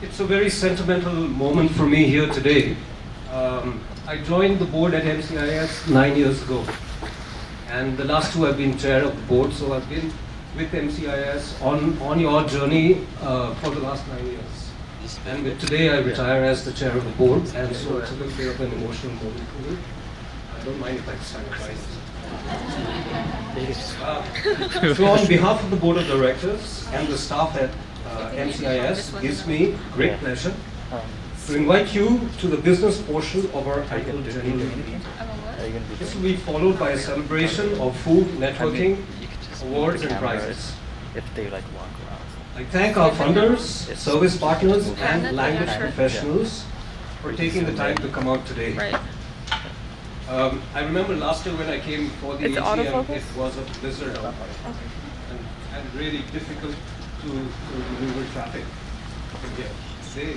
It's a very sentimental moment for me here today. I joined the board at MCIS 9 years ago, and the last two I've been chair of the board, so I've been with MCIS on your journey for the last 9 years. And today I retire as the chair of the board, and so it's a little bit of an emotional moment for me. I don't mind if I sacrifice it. So on behalf of the board of directors and the staff at MCIS, gives me great pleasure to invite you to the business portion of our annual general meeting. This will be followed by a celebration of food, networking, awards and prizes. If they like walk around. I thank our funders, service partners and language professionals for taking the time to come out today. Right. I remember last year when I came for the It's AGM, autofocus? it was a blizzard out and really difficult to maneuver traffic from here. Today,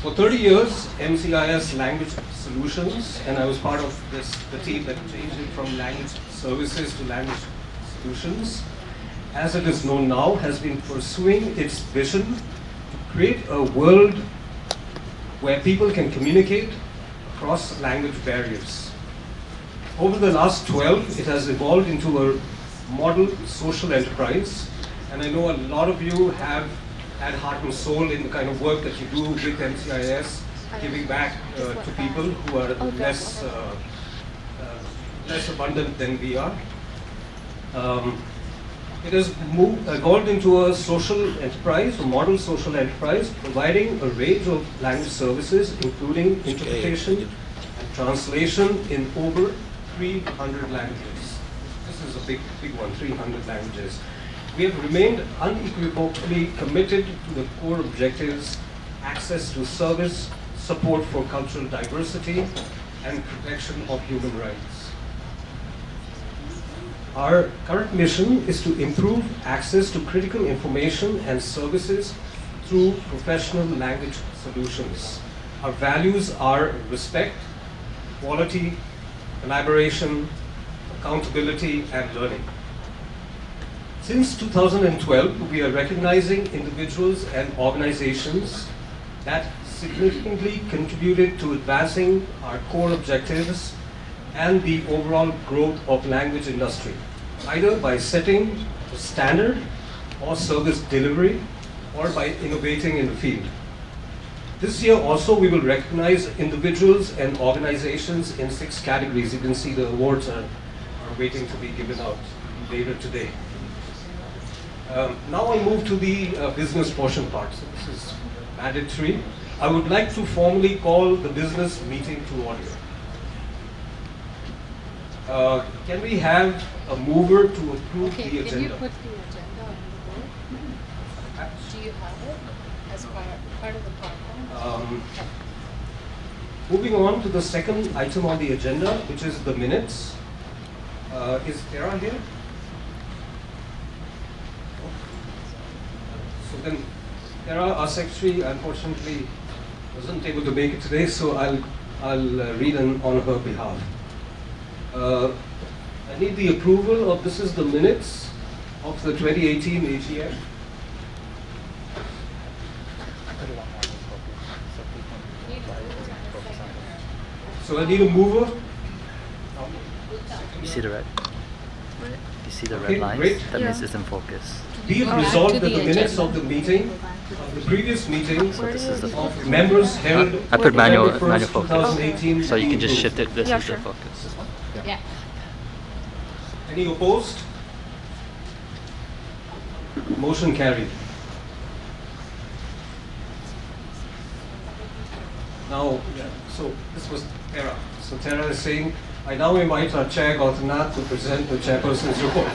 for 30 years, MCIS Language Solutions, and I was part of the team that changed it from language services to language solutions, as it is known now, has been pursuing its vision to create a world where people can communicate across language barriers. Over the last 12, it has evolved into a model social enterprise, and I know a lot of you have had heart and soul in the kind of work that you do with MCIS, giving back to people who are less abundant than we are. It has evolved into a social enterprise, a model social enterprise, providing a range of language services, including interpretation and translation in over 300 languages. This is a big one, 300 languages. We have remained unequivocally committed to the core objectives: access to service, support for cultural diversity, and protection of human rights. Our current mission is to improve access to critical information and services through professional language solutions. Our values are respect, quality, collaboration, accountability, and learning. Since 2012, we are recognizing individuals and organizations that significantly contributed to advancing our core objectives and the overall growth of language industry, either by setting a standard or service delivery, or by innovating in the field. This year also, we will recognize individuals and organizations in 6 categories. You can see the awards are waiting to be given out later today. Now I'll move to the business portion part. So this is mandatory. I would like to formally call the business meeting to order. Can we have a mover to approve the agenda? Can you put the agenda on the board? Do you have it as part of the PowerPoint? Moving on to the second item on the agenda, which is the minutes. Is Tara here? So then, Tara, our secretary, unfortunately wasn't able to make it today, so I'll read on her behalf. I need the approval of, this is the minutes of the 2018 AGM. So I need a mover. You see the red? You see the Okay, red lines? great. That means Yeah. it's in focus. Be it Add resolved to that the the minutes agenda. of the meeting, of the previous meeting, So this is the of focus. members held I put manual November 1st, focus. 2018. So you can just be shift it. This Yeah, is sure. the focus. Yeah. Any opposed? Motion carried. Now, so this was Tara. So Tara is saying, I now invite our chair, Gautanath, to present the chairperson's report.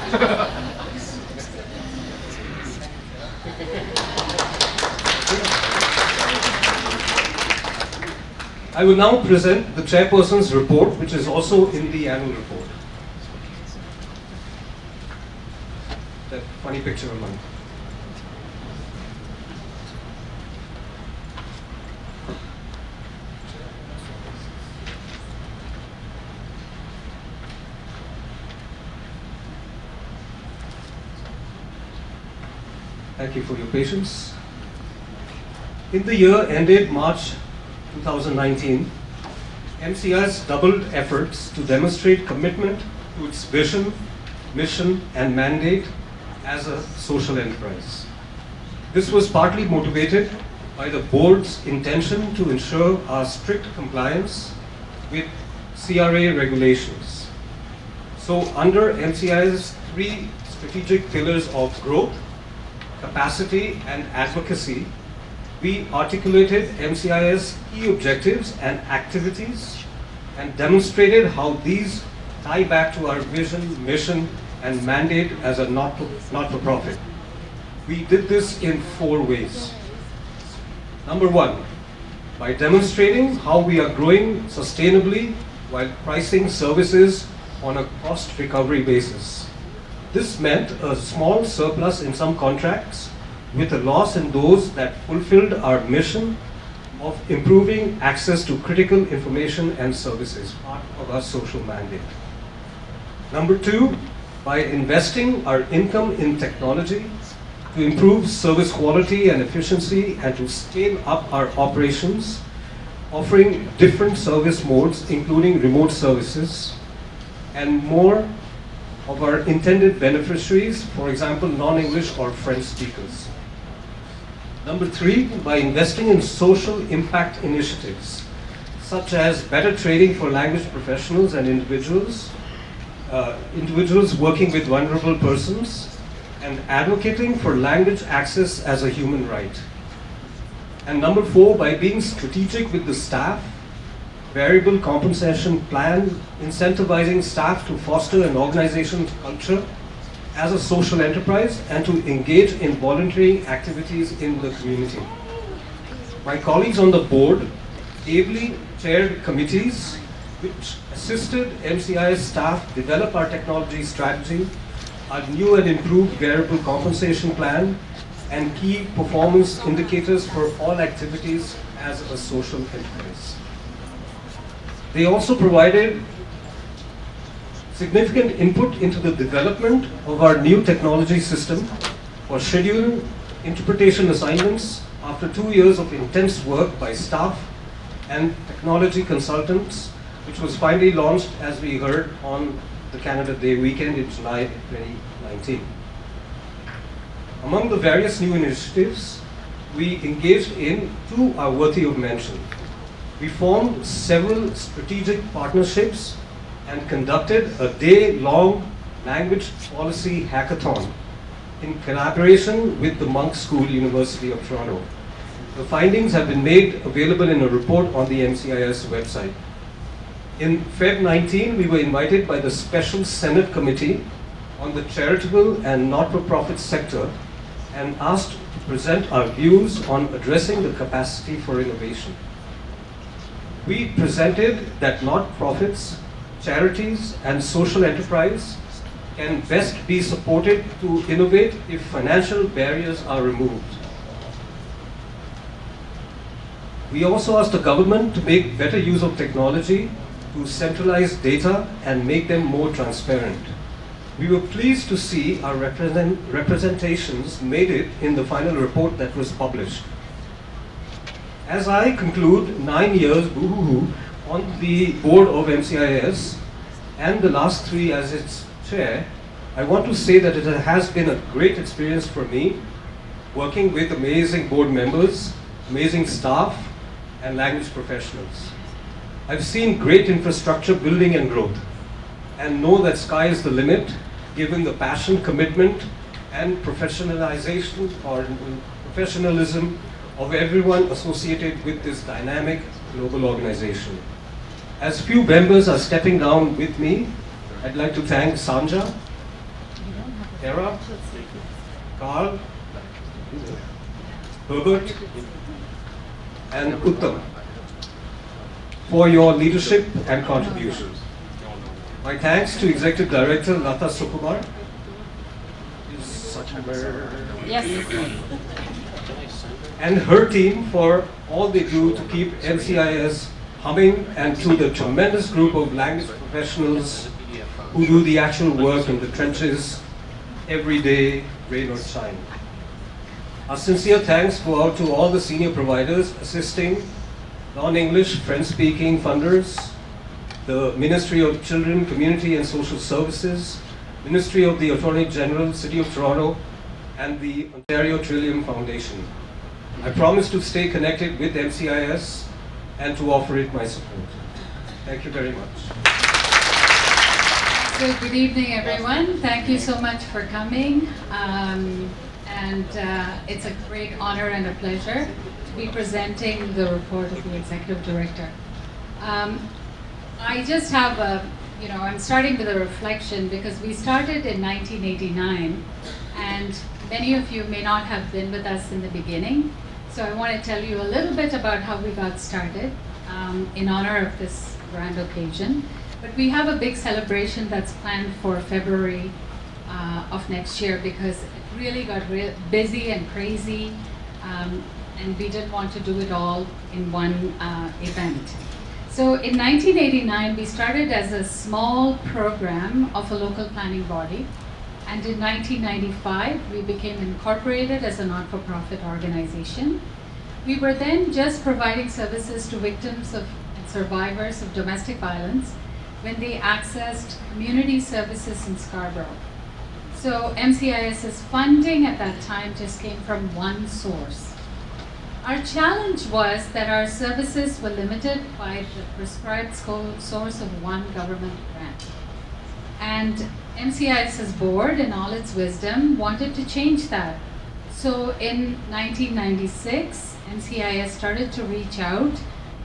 I will now present the chairperson's report, which is also in the annual report. That funny picture of mine. Thank you for your patience. In the year ended March 2019, MCIS doubled efforts to demonstrate commitment to its vision, mission, and mandate as a social enterprise. This was partly motivated by the board's intention to ensure our strict compliance with CRA regulations. So under MCI's three strategic pillars of growth, capacity, and advocacy, we articulated MCI's key objectives and activities and demonstrated how these tie back to our vision, mission, and mandate as a not-for-profit. We did this in 4 ways. Number 1, by demonstrating how we are growing sustainably while pricing services on a cost recovery basis. This meant a small surplus in some contracts with a loss in those that fulfilled our mission of improving access to critical information and services, part of our social mandate. Number 2, by investing our income in technology to improve service quality and efficiency and to scale up our operations, offering different service modes, including remote services, and more of our intended beneficiaries, for example, non-English or French speakers. Number 3, by investing in social impact initiatives, such as better training for language professionals and individuals working with vulnerable persons, and advocating for language access as a human right. And number 4, by being strategic with the staff, variable compensation plan, incentivizing staff to foster an organization culture as a social enterprise and to engage in voluntary activities in the community. My colleagues on the board ably chaired committees which assisted MCIS staff develop our technology strategy, our new and improved variable compensation plan, and key performance indicators for all activities as a social enterprise. They also provided significant input into the development of our new technology system for scheduled interpretation assignments after 2 years of intense work by staff and technology consultants, which was finally launched, as we heard, on the Canada Day weekend in July 2019. Among the various new initiatives we engaged in, 2 are worthy of mention. We formed several strategic partnerships and conducted a day-long language policy hackathon in collaboration with the Monk School, University of Toronto. The findings have been made available in a report on the MCIS website. In Feb 19, we were invited by the Special Senate Committee on the charitable and not-for-profit sector and asked to present our views on addressing the capacity for innovation. We presented that not-profits, charities, and social enterprise can best be supported to innovate if financial barriers are removed. We also asked the government to make better use of technology to centralize data and make them more transparent. We were pleased to see our representations made it in the final report that was published. As I conclude 9 years, boo-hoo-hoo, on the board of MCIS and the last 3 as its chair, I want to say that it has been a great experience for me working with amazing board members, amazing staff, and language professionals. I've seen great infrastructure building and growth and know that sky is the limit given the passion, commitment, and professionalization or professionalism of everyone associated with this dynamic global organization. As few members are stepping down with me, I'd like to thank Sanja, Era, Carl, Herbert, and Uttam for your leadership and contributions. My thanks to Executive Director Lata Sukumar. And her team for all they do to keep MCIS humming, and to the tremendous group of language professionals who do the actual work in the trenches every day, rain or shine. Our sincere thanks go out to all the senior providers assisting non-English, French-speaking funders, the Ministry of Children, Community and Social Services, Ministry of the Attorney General, City of Toronto, and the Ontario Trillium Foundation. I promise to stay connected with MCIS and to offer it my support. Thank you very much. So good evening, everyone. Thank you so much for coming. It's a great honor and a pleasure to be presenting the report of the Executive Director. I just have I'm starting with a reflection because we started in 1989 and many of you may not have been with us in the beginning. So I want to tell you a little bit about how we got started in honor of this grand occasion. But we have a big celebration that's planned for February of next year because it really got busy and crazy and we didn't want to do it all in one event. So in 1989, we started as a small program of a local planning body. And in 1995, we became incorporated as a not-for-profit organization. We were then just providing services to victims of and survivors of domestic violence when they accessed community services in Scarborough. So MCIS's funding at that time just came from one source. Our challenge was that our services were limited by the prescribed source of one government grant. And MCIS's board, in all its wisdom, wanted to change that. So in 1996, MCIS started to reach out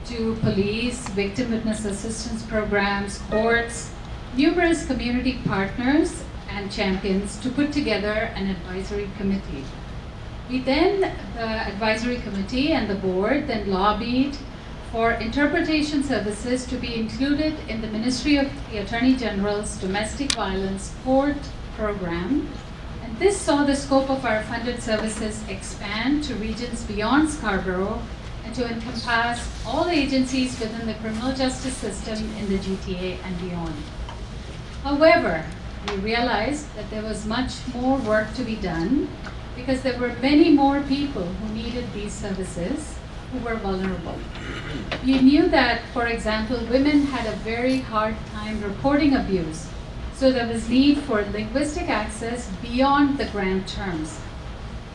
to police, victim witness assistance programs, courts, numerous community partners and champions to put together an advisory committee. We then, the advisory committee and the board, then lobbied for interpretation services to be included in the Ministry of the Attorney General's Domestic Violence Court program. And this saw the scope of our funded services expand to regions beyond Scarborough and to encompass all agencies within the criminal justice system in the GTA and beyond. However, we realized that there was much more work to be done because there were many more people who needed these services who were vulnerable. We knew that, for example, women had a very hard time reporting abuse, so there was need for linguistic access beyond the grant terms.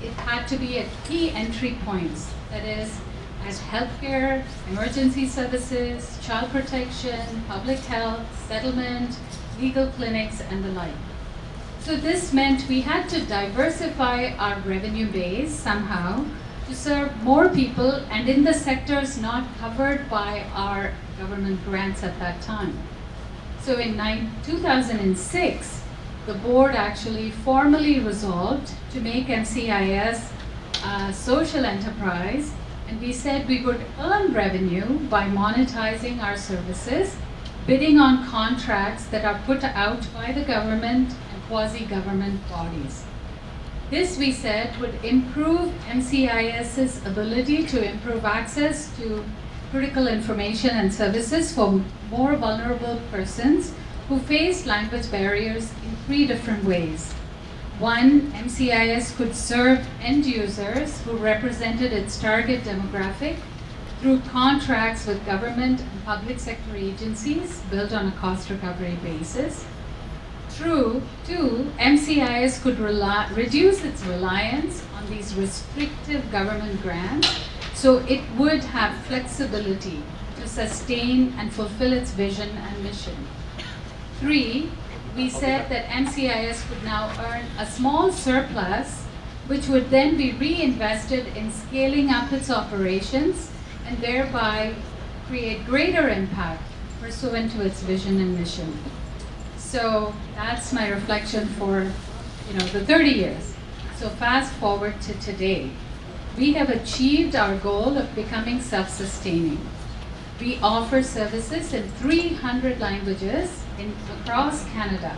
It had to be at key entry points, that is, at healthcare, emergency services, child protection, public health, settlement, legal clinics, and the like. So this meant we had to diversify our revenue base somehow to serve more people and in the sectors not covered by our government grants at that time. So in 2006, the board actually formally resolved to make MCIS a social enterprise, and we said we would earn revenue by monetizing our services, bidding on contracts that are put out by the government and quasi-government bodies. This, we said, would improve MCIS's ability to improve access to critical information and services for more vulnerable persons who face language barriers in 3 different ways. 1, MCIS could serve end users who represented its target demographic through contracts with government and public sector agencies built on a cost recovery basis. 2, MCIS could reduce its reliance on these restrictive government grants, so it would have flexibility to sustain and fulfill its vision and mission. 3, we said that MCIS would now earn a small surplus, which would then be reinvested in scaling up its operations and thereby create greater impact pursuant to its vision and mission. So that's my reflection for the 30 years. So fast forward to today. We have achieved our goal of becoming self-sustaining. We offer services in 300 languages across Canada.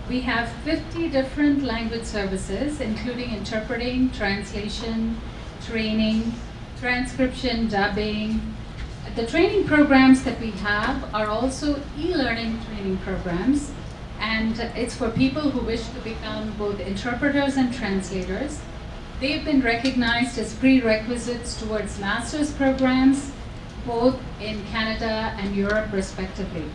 We have 50 different language services, including interpreting, translation, training, transcription, dubbing. The training programs that we have are also e-learning training programs, and it's for people who wish to become both interpreters and translators. They've been recognized as prerequisites towards master's programs, both in Canada and Europe respectively.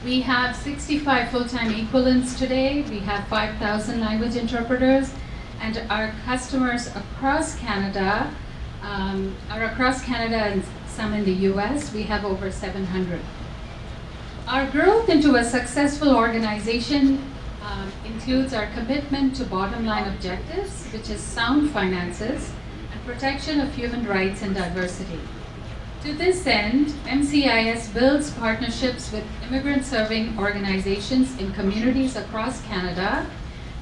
We have 65 full-time equivalents today. We have 5,000 language interpreters, and our customers across Canada are across Canada and some in the US. We have over 700. Our growth into a successful organization includes our commitment to bottom line objectives, which is sound finances and protection of human rights and diversity. To this end, MCIS builds partnerships with immigrant-serving organizations in communities across Canada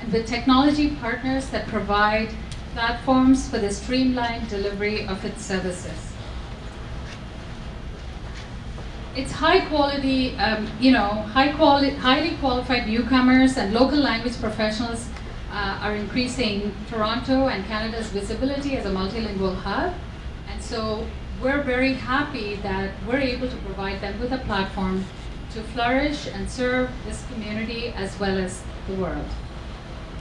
and with technology partners that provide platforms for the streamlined delivery of its services. It's high quality, highly qualified newcomers and local language professionals are increasing Toronto and Canada's visibility as a multilingual hub. And so we're very happy that we're able to provide them with a platform to flourish and serve this community as well as the world.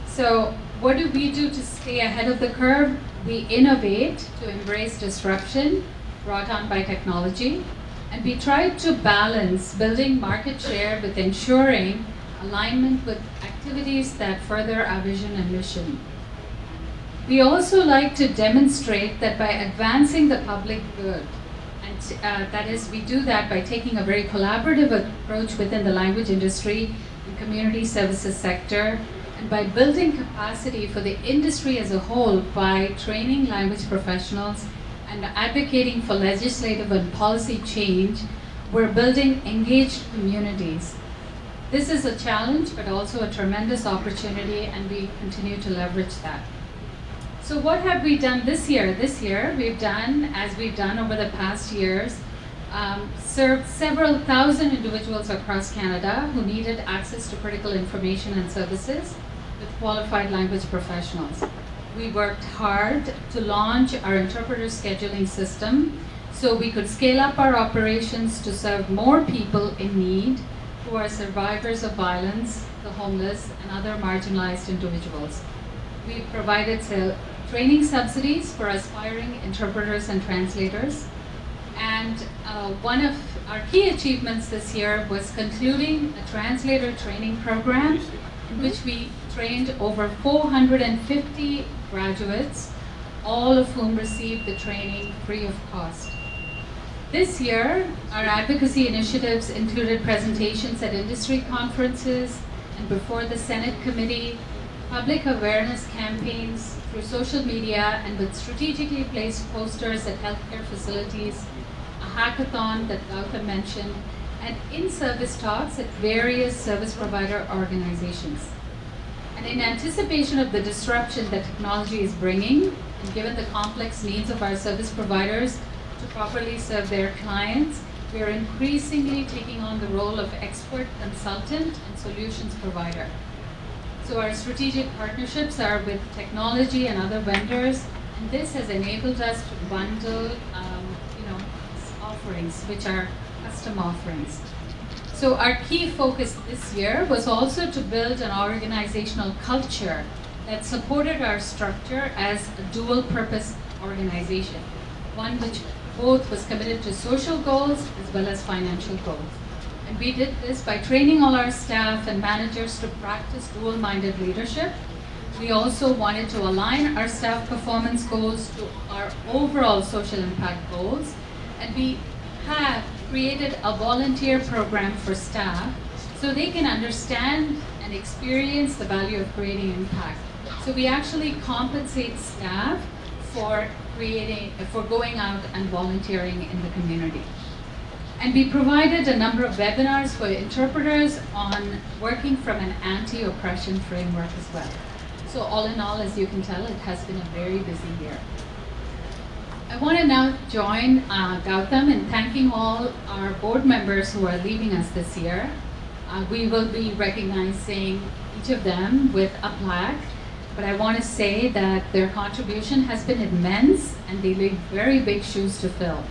So what do we do to stay ahead of the curve? We innovate to embrace disruption brought on by technology. And we try to balance building market share with ensuring alignment with activities that further our vision and mission. We also like to demonstrate that by advancing the public good, and that is, we do that by taking a very collaborative approach within the language industry and community services sector, and by building capacity for the industry as a whole by training language professionals and advocating for legislative and policy change, we're building engaged communities. This is a challenge, but also a tremendous opportunity, and we continue to leverage that. So what have we done this year? This year, we've done, as we've done over the past years, served several thousand individuals across Canada who needed access to critical information and services with qualified language professionals. We worked hard to launch our interpreter scheduling system so we could scale up our operations to serve more people in need who are survivors of violence, the homeless, and other marginalized individuals. We provided training subsidies for aspiring interpreters and translators. And one of our key achievements this year was concluding a translator training program in which we trained over 450 graduates, all of whom received the training free of cost. This year, our advocacy initiatives included presentations at industry conferences and before the Senate committee, public awareness campaigns through social media and with strategically placed posters at healthcare facilities, a hackathon that Gautam mentioned, and in-service talks at various service provider organizations. And in anticipation of the disruption that technology is bringing, and given the complex needs of our service providers to properly serve their clients, we are increasingly taking on the role of expert consultant and solutions provider. So our strategic partnerships are with technology and other vendors, and this has enabled us to bundle offerings, which are custom offerings. So our key focus this year was also to build an organizational culture that supported our structure as a dual purpose organization, one which both was committed to social goals as well as financial goals. And we did this by training all our staff and managers to practice dual-minded leadership. We also wanted to align our staff performance goals to our overall social impact goals. And we have created a volunteer program for staff so they can understand and experience the value of creating impact. So we actually compensate staff for going out and volunteering in the community. And we provided a number of webinars for interpreters on working from an anti-oppression framework as well. So all in all, as you can tell, it has been a very busy year. I want to now join Gautam in thanking all our board members who are leaving us this year. We will be recognizing each of them with a plaque, but I want to say that their contribution has been immense and they leave very big shoes to fill.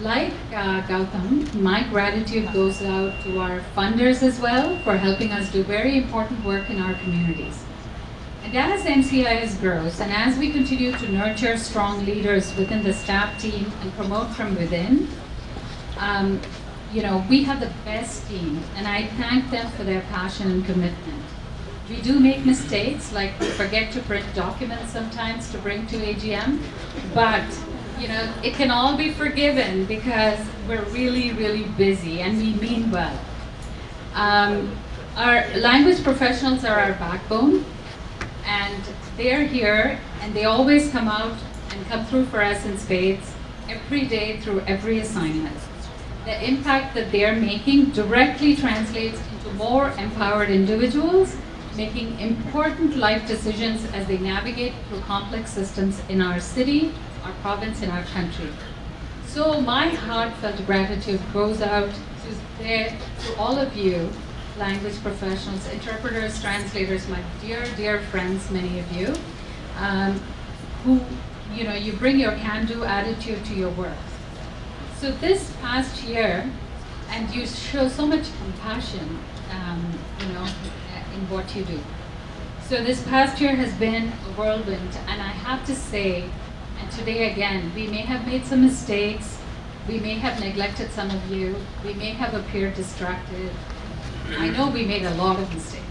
Like Gautam, my gratitude goes out to our funders as well for helping us do very important work in our communities. And as MCIS grows, and as we continue to nurture strong leaders within the staff team and promote from within, we have the best team, and I thank them for their passion and commitment. We do make mistakes, like we forget to print documents sometimes to bring to AGM, but it can all be forgiven because we're really, really busy and we mean well. Our language professionals are our backbone, and they're here and they always come out and come through for us in spades every day through every assignment. The impact that they're making directly translates into more empowered individuals making important life decisions as they navigate through complex systems in our city, our province, and our country. So my heartfelt gratitude goes out to all of you, language professionals, interpreters, translators, my dear, dear friends, many of you, who, you bring your can-do attitude to your work. So this past year, and you show so much compassion, in what you do. So this past year has been a whirlwind, and I have to say, and today again, we may have made some mistakes, we may have neglected some of you, we may have appeared distracted. I know we made a lot of mistakes.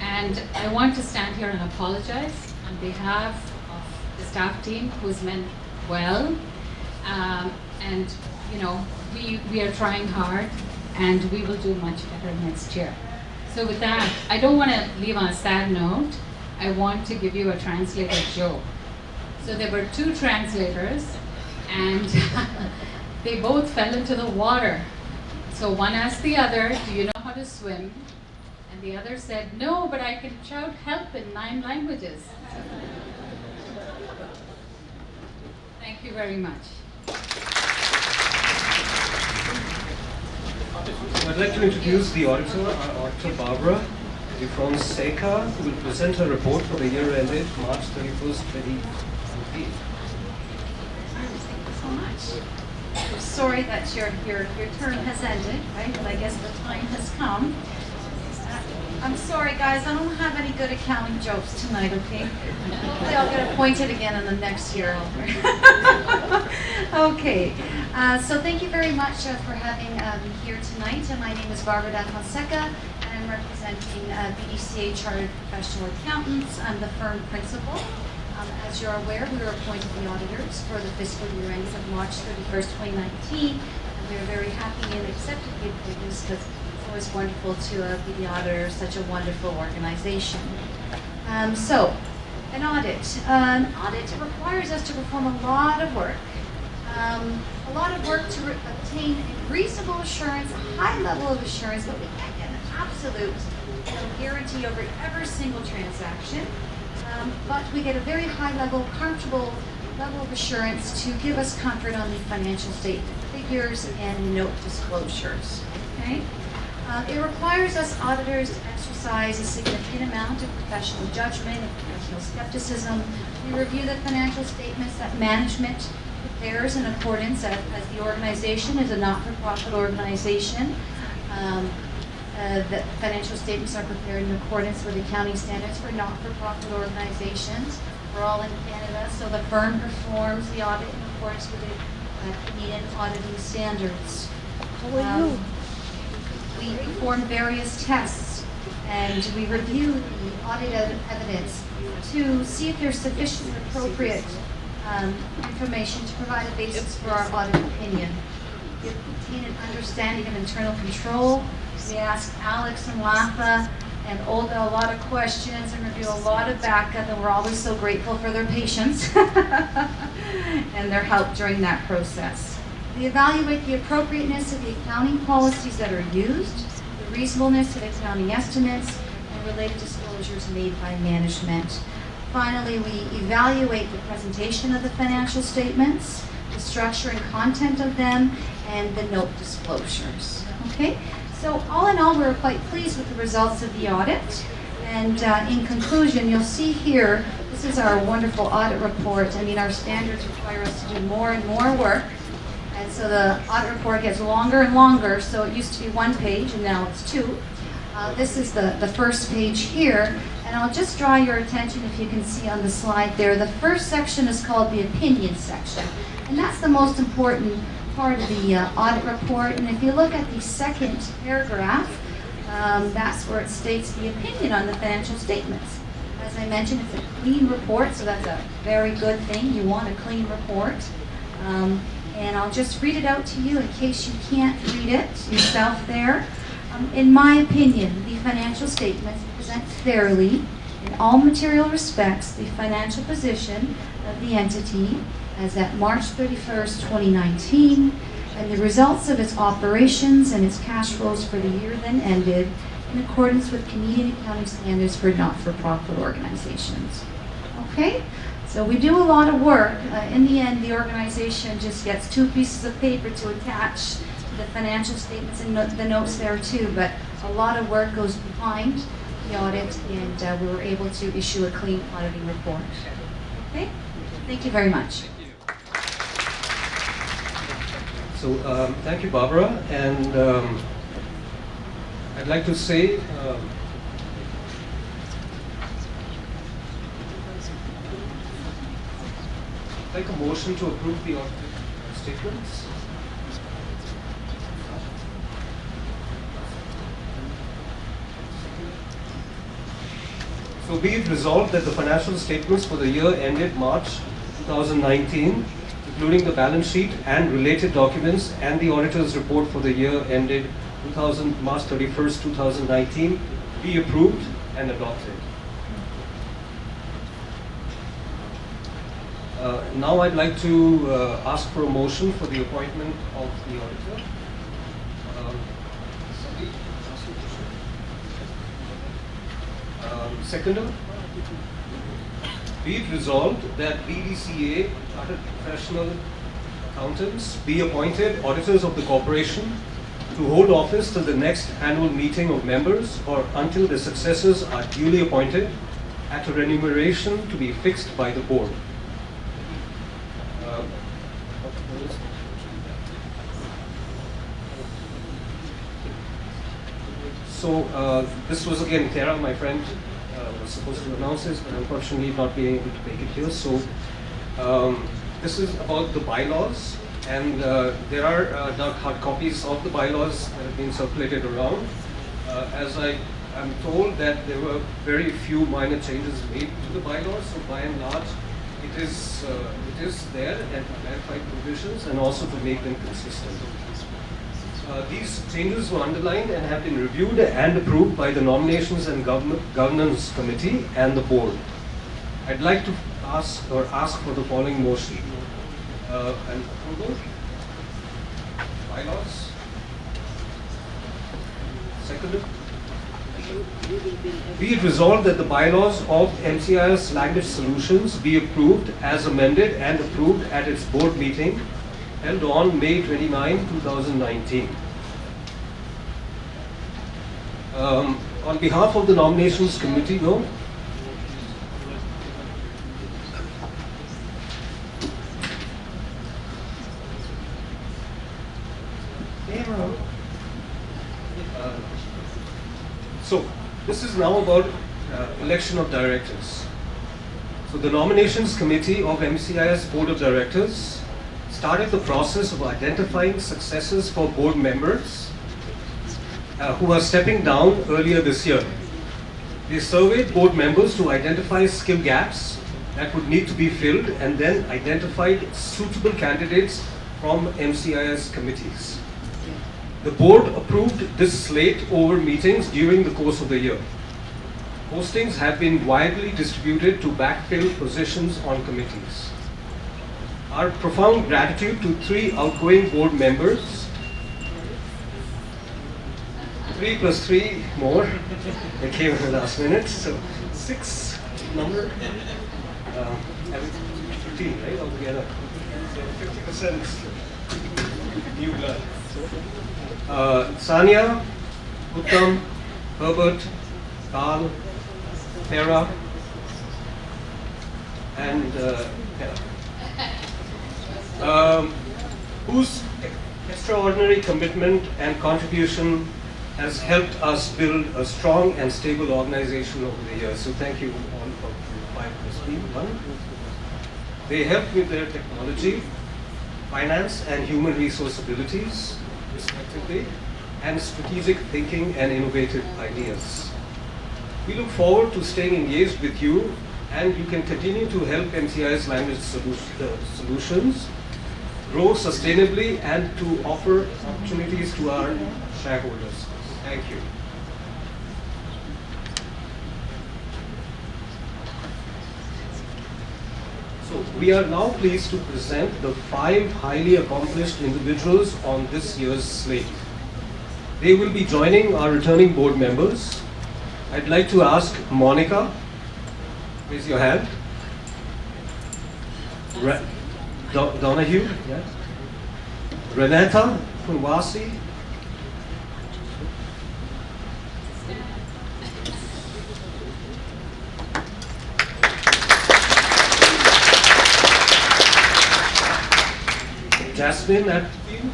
And I want to stand here and apologize on behalf of the staff team who's meant well. And we are trying hard, and we will do much better next year. So with that, I don't want to leave on a sad note. I want to give you a translator joke. So there were two translators, and they both fell into the water. So one asked the other, do you know how to swim? And the other said, no, but I can shout help in 9 languages. Thank you very much. I'd like to introduce the auditor, our auditor Barbara Fonseca, who will present her report for the year ended March 31st, 2017. Thank you so much. I'm sorry that your term has ended, right? But I guess the time has come. I'm sorry, guys. I don't have any good accounting jokes tonight, okay? Hopefully I'll get appointed again in the next year. Okay. So thank you very much for having me here tonight. My name is Barbara Fonseca, and I'm representing BDCA Chartered Professional Accountants. I'm the firm principal. As you're aware, we were appointed the auditors for the fiscal year ending of March 31st, 2019, and we are very happy and accepted the appointments because it's always wonderful to be the auditor of such a wonderful organization. So, an audit. An audit requires us to perform a lot of work. A lot of work to obtain a reasonable assurance, a high level of assurance, but we can't get an absolute guarantee over every single transaction. But we get a very high level, comfortable level of assurance to give us comfort on the financial statement figures and note disclosures. Okay? It requires us auditors to exercise a significant amount of professional judgment and professional skepticism. We review the financial statements that management prepares in accordance, as the organization is a not-for-profit organization. The financial statements are prepared in accordance with accounting standards for not-for-profit organizations. We're all in Canada, so the firm performs the audit in accordance with the Canadian auditing standards. We perform various tests, and we review the audit evidence to see if there's sufficient and appropriate information to provide a basis for our audit opinion. We obtain an understanding of internal control. We ask Alex and Latha and Olga a lot of questions and review a lot of backup, and we're always so grateful for their patience and their help during that process. We evaluate the appropriateness of the accounting policies that are used, the reasonableness of accounting estimates, and related disclosures made by management. Finally, we evaluate the presentation of the financial statements, the structure and content of them, and the note disclosures. Okay? So all in all, we're quite pleased with the results of the audit. And in conclusion, you'll see here, this is our wonderful audit report. I mean, our standards require us to do more and more work. And so the audit report gets longer and longer. So it used to be 1 page, and now it's 2. This is the first page here. And I'll just draw your attention, if you can see on the slide there, the first section is called the opinion section. And that's the most important part of the audit report. And if you look at the second paragraph, that's where it states the opinion on the financial statements. As I mentioned, it's a clean report, so that's a very good thing. You want a clean report. And I'll just read it out to you in case you can't read it yourself there. In my opinion, the financial statements present fairly, in all material respects, the financial position of the entity as at March 31st, 2019, and the results of its operations and its cash flows for the year then ended in accordance with Canadian accounting standards for not-for-profit organizations. Okay? So we do a lot of work. In the end, the organization just gets 2 pieces of paper to attach to the financial statements and the notes there too, but a lot of work goes behind the audit, and we were able to issue a clean auditing report. Okay? Thank you very much. So thank you, Barbara, and I'd like to say I'd like a motion to approve the audited statements. So be it resolved that the financial statements for the year ended March 2019, including the balance sheet and related documents, and the auditor's report for the year ended March 31st, 2019, be approved and adopted. Now I'd like to ask for a motion for the appointment of the auditor. Somebody ask a motion. Seconder. Be it resolved that BDCA Chartered Professional Accountants be appointed auditors of the corporation to hold office till the next annual meeting of members or until their successors are duly appointed at a remuneration to be fixed by the board. So this was again Tara, my friend, was supposed to announce this, but unfortunately not being able to make it here. So this is about the bylaws, and there are hard copies of the bylaws that have been circulated around. As I am told that there were very few minor changes made to the bylaws, so by and large it is there and to clarify provisions and also to make them consistent. These changes were underlined and have been reviewed and approved by the Nominations and Governance Committee and the Board. I'd like to ask for the following motion. An approval. Bylaws. Seconded. Be it resolved that the bylaws of MCIS Language Solutions be approved as amended and approved at its board meeting held on May 29, 2019. On behalf of the Nominations Committee, no? So, this is now about election of directors. So the Nominations Committee of MCIS Board of Directors started the process of identifying successors for board members who are stepping down earlier this year. They surveyed board members to identify skill gaps that would need to be filled and then identified suitable candidates from MCIS committees. The board approved this slate over meetings during the course of the year. Postings have been widely distributed to backfill positions on committees. Our profound gratitude to 3 outgoing board members, 3 plus 3 more, they came in the last minute, so 6 number, 13, right, altogether. So 50% new blood. Sania, Uttam, Herbert, Carl, Tara, and whose extraordinary commitment and contribution has helped us build a strong and stable organization over the years. So thank you all for 5 plus 1. They help with their technology, finance and human resource abilities, respectively, and strategic thinking and innovative ideas. We look forward to staying engaged with you, and you can continue to help MCIS language solutions grow sustainably and to offer opportunities to our shareholders. Thank you. So we are now pleased to present the 5 highly accomplished individuals on this year's slate. They will be joining our returning board members. I'd like to ask Monica, raise your hand. Donahue, yes. Renata Purwasi. Jasmine Atfield.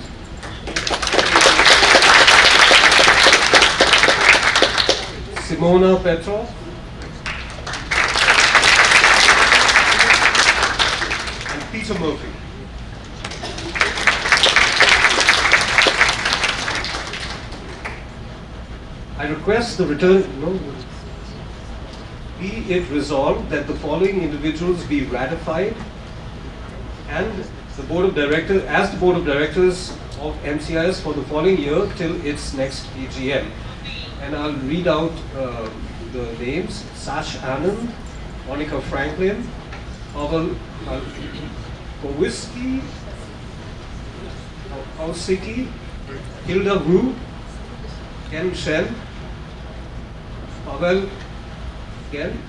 Simona Petrov. And Peter Murphy. I request the be it resolved that the following individuals be ratified and the board of directors as the board of directors of MCIS for the following year till its next AGM. And I'll read out the names: Sash Anand, Monica Franklin, Pavel Kowiski, Kausiki, Hilda Wu, Ken Shen, Pavel Gen.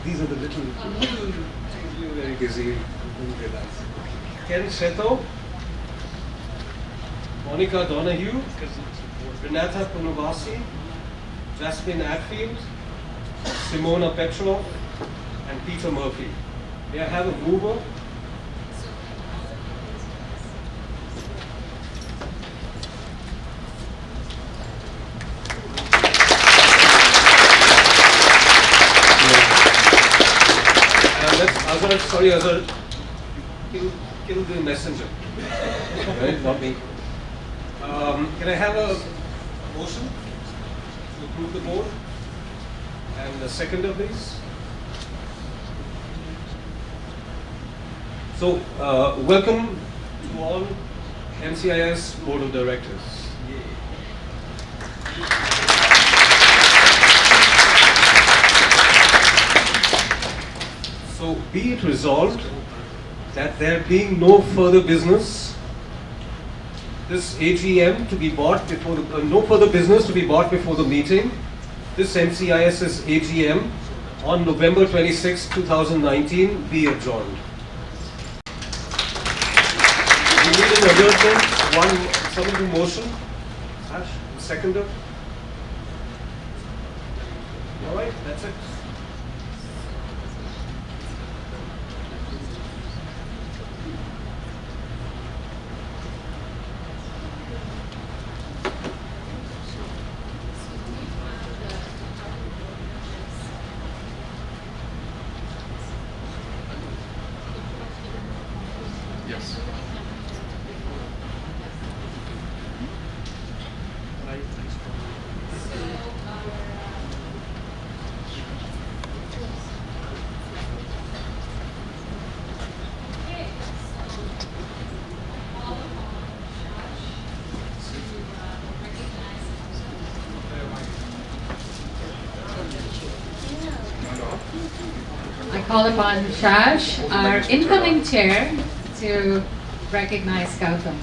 These are the little you're very busy. You don't realize. Ken Seto, Monica Donahue, Renata Punavasi, Jasmine Atfield, Simona Petrov, and Peter Murphy. May I have a mover? Azhar, sorry Azhar, kill the messenger, right? Not me. Can I have a motion to approve the board and a seconder, please? So, welcome to all MCIS Board of Directors. So, be it resolved that there being no further business, this AGM to be brought before the, no further business to be brought before the meeting, this MCIS's AGM on November 26, 2019 be adjourned. We need an adjournment. Someone do motion. Ash, seconder. All right, that's it. Yes. I call upon Shash, our incoming chair, to recognize Gautam.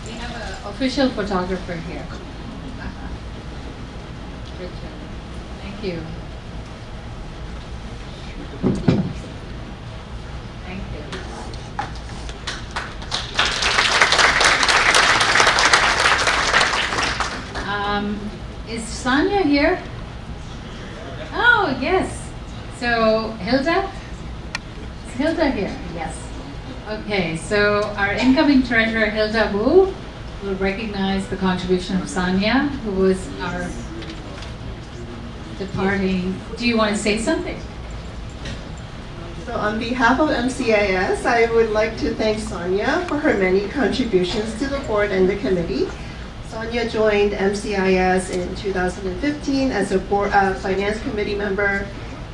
We have an official photographer here. Richard. Thank you. Thank you. Is Sonia here? Oh, yes. So Hilda? Is Hilda here? Yes. Okay, so our incoming treasurer, Hilda Wu, will recognize the contribution of Sanya, who was our departing. Do you want to say something? So on behalf of MCIS, I would like to thank Sonia for her many contributions to the board and the committee. Sonia joined MCIS in 2015 as a finance committee member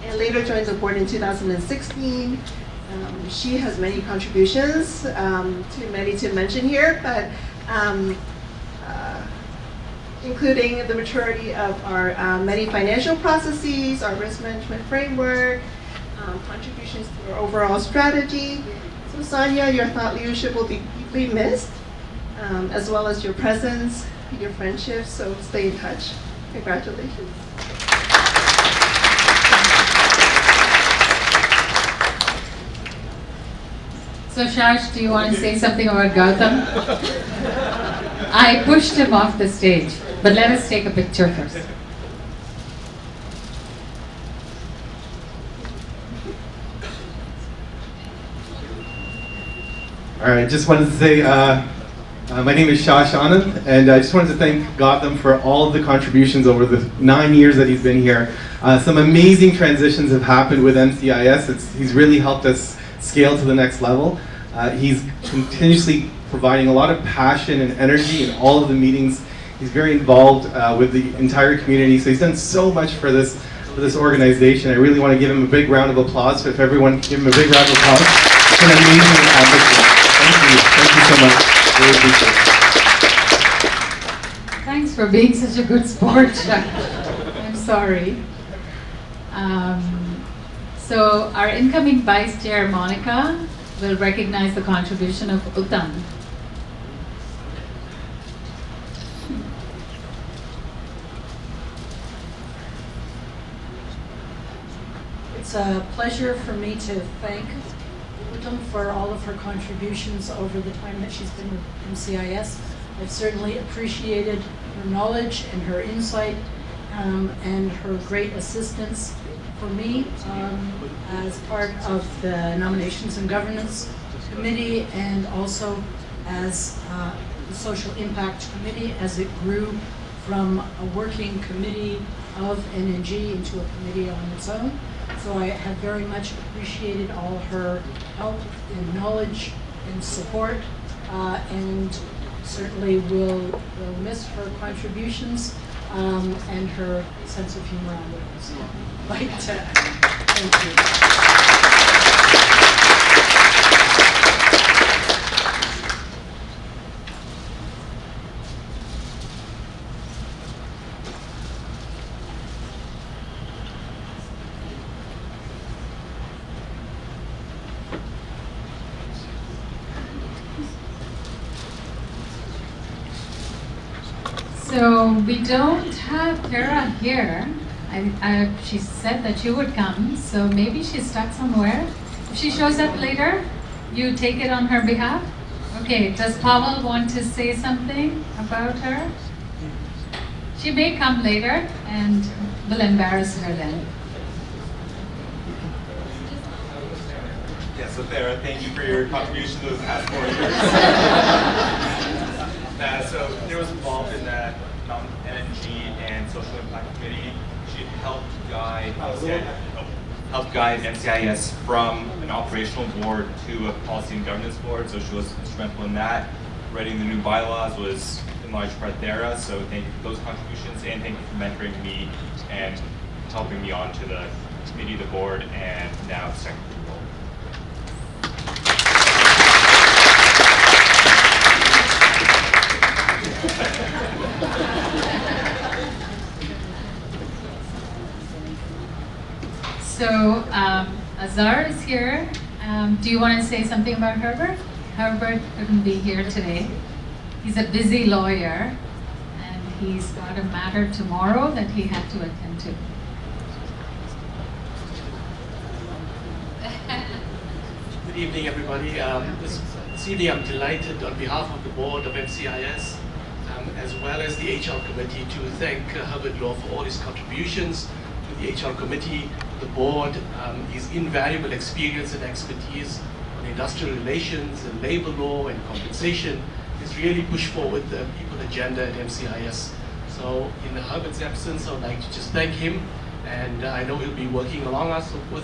and later joined the board in 2016. She has many contributions, too many to mention here, but including the maturity of our many financial processes, our risk management framework, contributions to our overall strategy. So Sonia, your thought leadership will be deeply missed, as well as your presence, your friendship, so stay in touch. Congratulations. So Shash, do you want to say something about Gautam? I pushed him off the stage, but let us take a picture first. All right, just wanted to say, my name is Shash Anand, and I just wanted to thank Gautam for all of the contributions over the 9 years that he's been here. Some amazing transitions have happened with MCIS. He's really helped us scale to the next level. He's continuously providing a lot of passion and energy in all of the meetings. He's very involved with the entire community, so he's done so much for this organization. I really want to give him a big round of applause. So if everyone can give him a big round of applause. It's an amazing accomplishment. Thank you so much. Really appreciate it. Thanks for being such a good sport, Shash. I'm sorry. So our incoming Vice Chair, Monica, will recognize the contribution of Uttam. It's a pleasure for me to thank Uttam for all of her contributions over the time that she's been with MCIS. I've certainly appreciated her knowledge and her insight and her great assistance for me as part of the Nominations and Governance Committee and also as the Social Impact Committee as it grew from a working committee of NNG into a committee on its own. So I have very much appreciated all her help and knowledge and support and certainly will miss her contributions and her sense of humor on it. So I'd like to thank you. So we don't have Tara here. She said that she would come, so maybe she's stuck somewhere. If she shows up later, you take it on her behalf? Okay, does Pavel want to say something about her? She may come later and we'll embarrass her then. Yeah, so Tara, thank you for your contribution to the past 4 years. So Tara was involved in the Energy and Social Impact Committee. She helped guide MCIS from an operational board to a policy and governance board, so she was instrumental in that. Writing the new bylaws was in large part Tara, so thank you for those contributions, and thank you for mentoring me and helping me onto the committee, the board, and now the secretary role. So Azar is here. Do you want to say something about Herbert? Herbert couldn't be here today. He's a busy lawyer and he's got a matter tomorrow that he had to attend to. Good evening, everybody. This evening I'm delighted on behalf of the board of MCIS as well as the HR committee to thank Herbert Law for all his contributions to the HR committee the board, his invaluable experience and expertise on industrial relations and labor law and compensation has really pushed forward the people agenda at MCIS. So in Herbert's absence, I would like to just thank him, and I know he'll be working with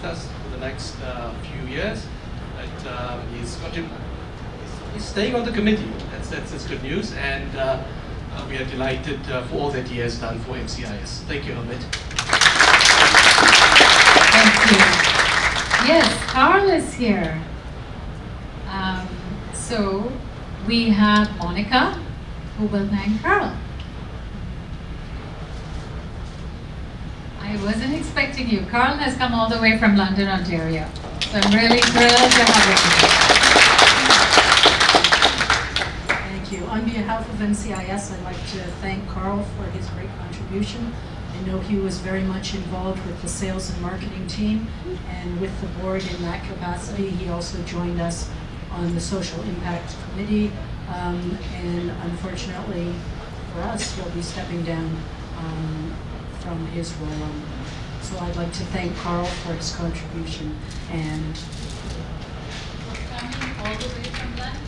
us for the next few years. But he's staying on the committee. That's good news, and we are delighted for all that he has done for MCIS. Thank you, Herbert. Thank you. Yes, Carl is here. So we have Monica, who will thank Carl. I wasn't expecting you. Carl has come all the way from London, Ontario. So I'm really thrilled to have you. Thank you. On behalf of MCIS, I'd like to thank Carl for his great contribution. I know he was very much involved with the sales and marketing team and with the board in that capacity. He also joined us on the Social Impact Committee, and unfortunately for us, he'll be stepping down from his role. So I'd like to thank Carl for his contribution. And Coming all the way from London.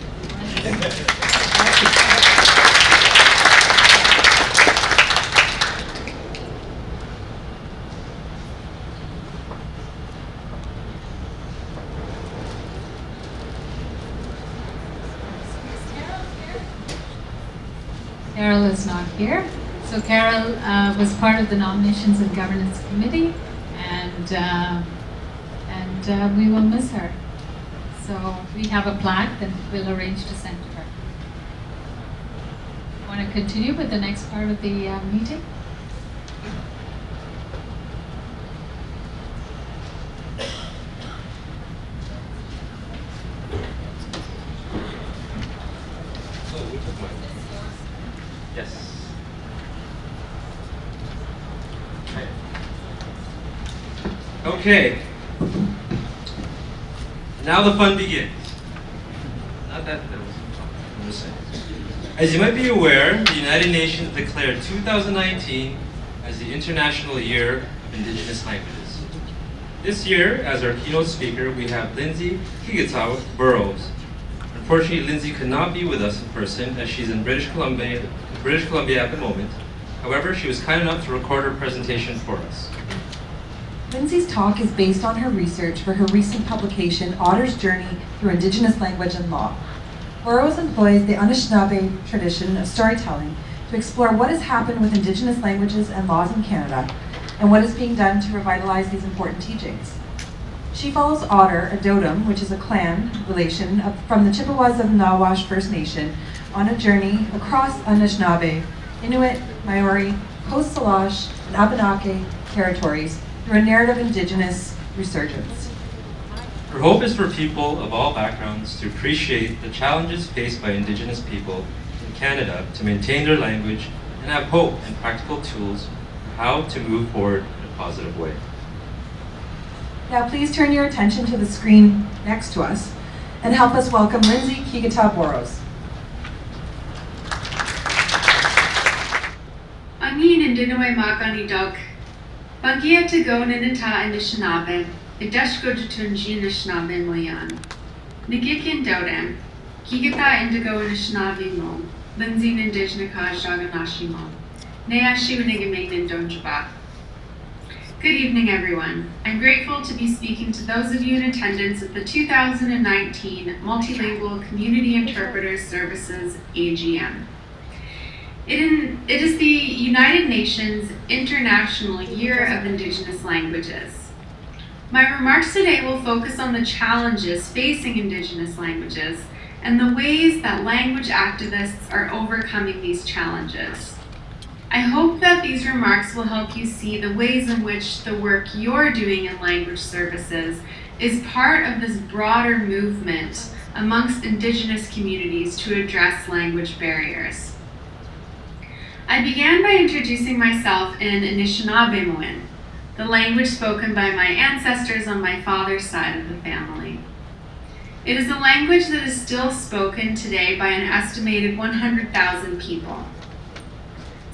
Carol is not here. So Carol was part of the Nominations and Governance Committee, and we will miss her. So we have a plaque that we'll arrange to send to her. Want to continue with the next part of the meeting? Yes. Okay. Now the fun begins. Not that was I'm just saying. As you might be aware, the United Nations declared 2019 as the International Year of Indigenous Languages. This year, as our keynote speaker, we have Lindsay Kigatawa Burrows. Unfortunately, Lindsay could not be with us in person as she's in British Columbia at the moment. However, she was kind enough to record her presentation for us. Lindsay's talk is based on her research for her recent publication, Otter's Journey Through Indigenous Language and Law. Burrows employs the Anishinaabe tradition of storytelling to explore what has happened with Indigenous languages and laws in Canada and what is being done to revitalize these important teachings. She follows Otter, a Dotem, which is a clan relation from the Chippewas of Nawash First Nation, on a journey across Anishinaabe, Inuit, Maori, Coast Salish, and Abenaki territories through a narrative Indigenous resurgence. Her hope is for people of all backgrounds to appreciate the challenges faced by Indigenous people in Canada to maintain their language and have hope and practical tools for how to move forward in a positive way. Now please turn your attention to the screen next to us and help us welcome Lindsay Kigatawa Burrows. Angin Indinaway Magani Dog. Bagia to go Ninita Anishinaabe, Ideshko Jutunji Anishinaabe Moyan. Nigikin Dodam, Kigata Indigo Anishinaabe Mo, Lindsay Nindijnika Shaganashi Mo. Neashi Nigamagnin Donjaba. Good evening, everyone. I'm grateful to be speaking to those of you in attendance at the 2019 Multilingual Community Interpreters Services AGM. It is the United Nations International Year of Indigenous Languages. My remarks today will focus on the challenges facing Indigenous languages and the ways that language activists are overcoming these challenges. I hope that these remarks will help you see the ways in which the work you're doing in language services is part of this broader movement amongst Indigenous communities to address language barriers. I began by introducing myself in Anishinaabe, the language spoken by my ancestors on my father's side of the family. It is a language that is still spoken today by an estimated 100,000 people.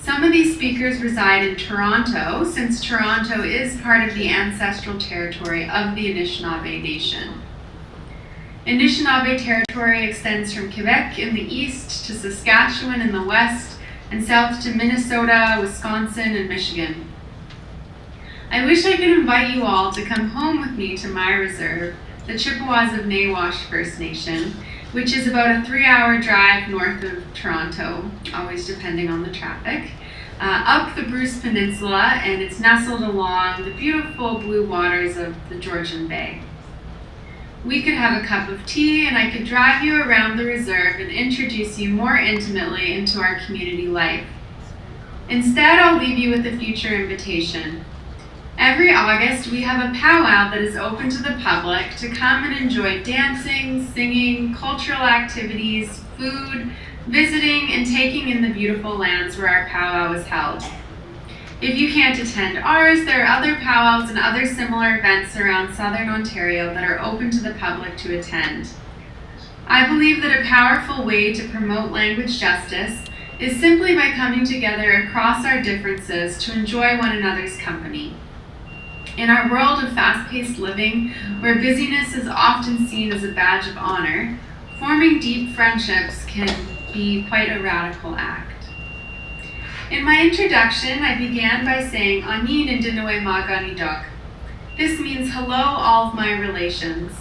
Some of these speakers reside in Toronto, since Toronto is part of the ancestral territory of the Anishinaabe Nation. Anishinaabe territory extends from Quebec in the east to Saskatchewan in the west and south to Minnesota, Wisconsin, and Michigan. I wish I could invite you all to come home with me to my reserve, the Chippewas of Nawash First Nation, which is about a 3-hour drive north of Toronto, always depending on the traffic, up the Bruce Peninsula, and it's nestled along the beautiful blue waters of the Georgian Bay. We could have a cup of tea, and I could drive you around the reserve and introduce you more intimately into our community life. Instead, I'll leave you with a future invitation. Every August, we have a powwow that is open to the public to come and enjoy dancing, singing, cultural activities, food, visiting, and taking in the beautiful lands where our powwow is held. If you can't attend ours, there are other powwows and other similar events around Southern Ontario that are open to the public to attend. I believe that a powerful way to promote language justice is simply by coming together across our differences to enjoy one another's company. In our world of fast-paced living, where busyness is often seen as a badge of honor, forming deep friendships can be quite a radical act. In my introduction, I began by saying, Anin and Dinawe Magani Dok. This means hello, all of my relations.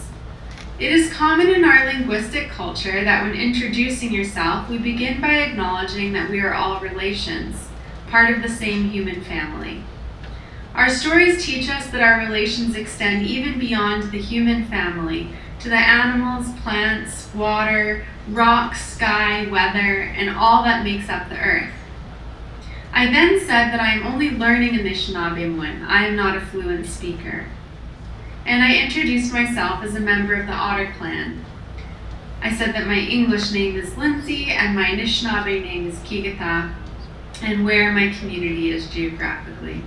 It is common in our linguistic culture that when introducing yourself, we begin by acknowledging that we are all relations, part of the same human family. Our stories teach us that our relations extend even beyond the human family, to the animals, plants, water, rocks, sky, weather, and all that makes up the earth. I then said that I am only learning Anishinaabe. I am not a fluent speaker. And I introduced myself as a member of the Otter clan. I said that my English name is Lindsay and my Anishinaabe name is Kigata, and where my community is geographically.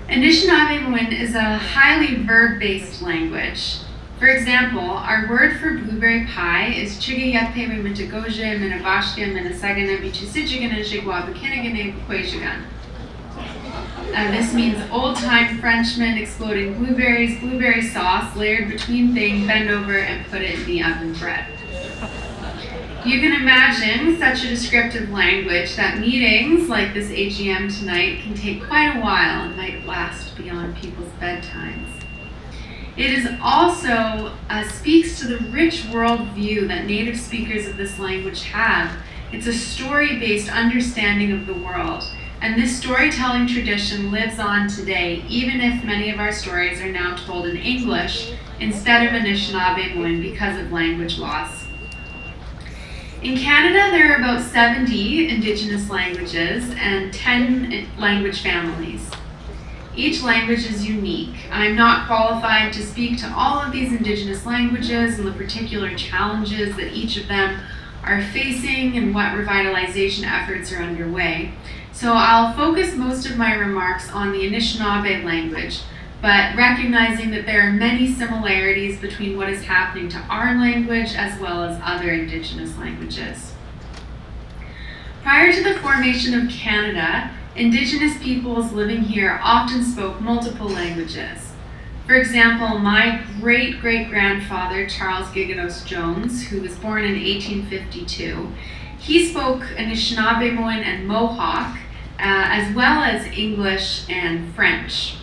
Anishinaabe is a highly verb-based language. For example, our word for blueberry pie is Chigayape Mitagoje Minabashka Minasagana Bichisijigan and Jigwa Bikinigan Quajigan. This means old-time Frenchmen exploding blueberries, blueberry sauce layered between things, bend over, and put it in the oven bread. You can imagine such a descriptive language that meetings like this AGM tonight can take quite a while and might last beyond people's bedtimes. It is also speaks to the rich worldview that native speakers of this language have. It's a story-based understanding of the world, and this storytelling tradition lives on today, even if many of our stories are now told in English instead of Anishinaabe because of language loss. In Canada, there are about 70 Indigenous languages and 10 language families. Each language is unique. I'm not qualified to speak to all of these Indigenous languages and the particular challenges that each of them are facing and what revitalization efforts are underway. So I'll focus most of my remarks on the Anishinaabe language, but recognizing that there are many similarities between what is happening to our language as well as other Indigenous languages. Prior to the formation of Canada, Indigenous peoples living here often spoke multiple languages. For example, my great-great-grandfather, Charles Gigados Jones, who was born in 1852, he spoke Anishinaabe and Mohawk, as well as English and French.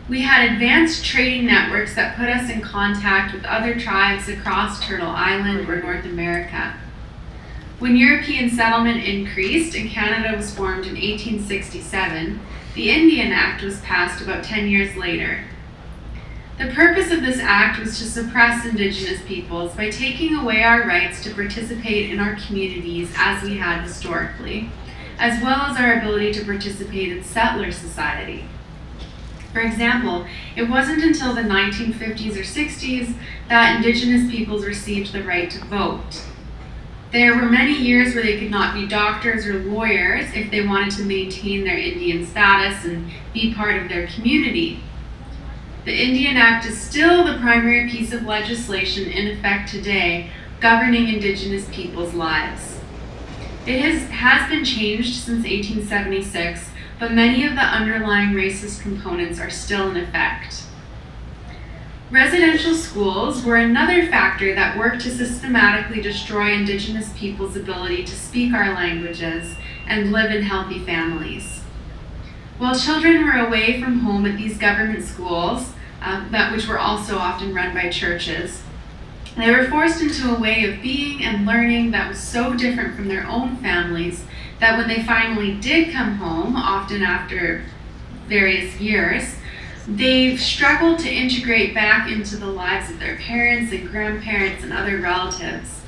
We had advanced trading networks that put us in contact with other tribes across Turtle Island or North America. When European settlement increased and Canada was formed in 1867, the Indian Act was passed about 10 years later. The purpose of this act was to suppress Indigenous peoples by taking away our rights to participate in our communities as we had historically, as well as our ability to participate in settler society. For example, it wasn't until the 1950s or 60s that Indigenous peoples received the right to vote. There were many years where they could not be doctors or lawyers if they wanted to maintain their Indian status and be part of their community. The Indian Act is still the primary piece of legislation in effect today governing Indigenous people's lives. It has been changed since 1876, but many of the underlying racist components are still in effect. Residential schools were another factor that worked to systematically destroy Indigenous peoples' ability to speak our languages and live in healthy families. While children were away from home at these government schools, which were also often run by churches, they were forced into a way of being and learning that was so different from their own families that when they finally did come home, often after various years, they struggled to integrate back into the lives of their parents and grandparents and other relatives.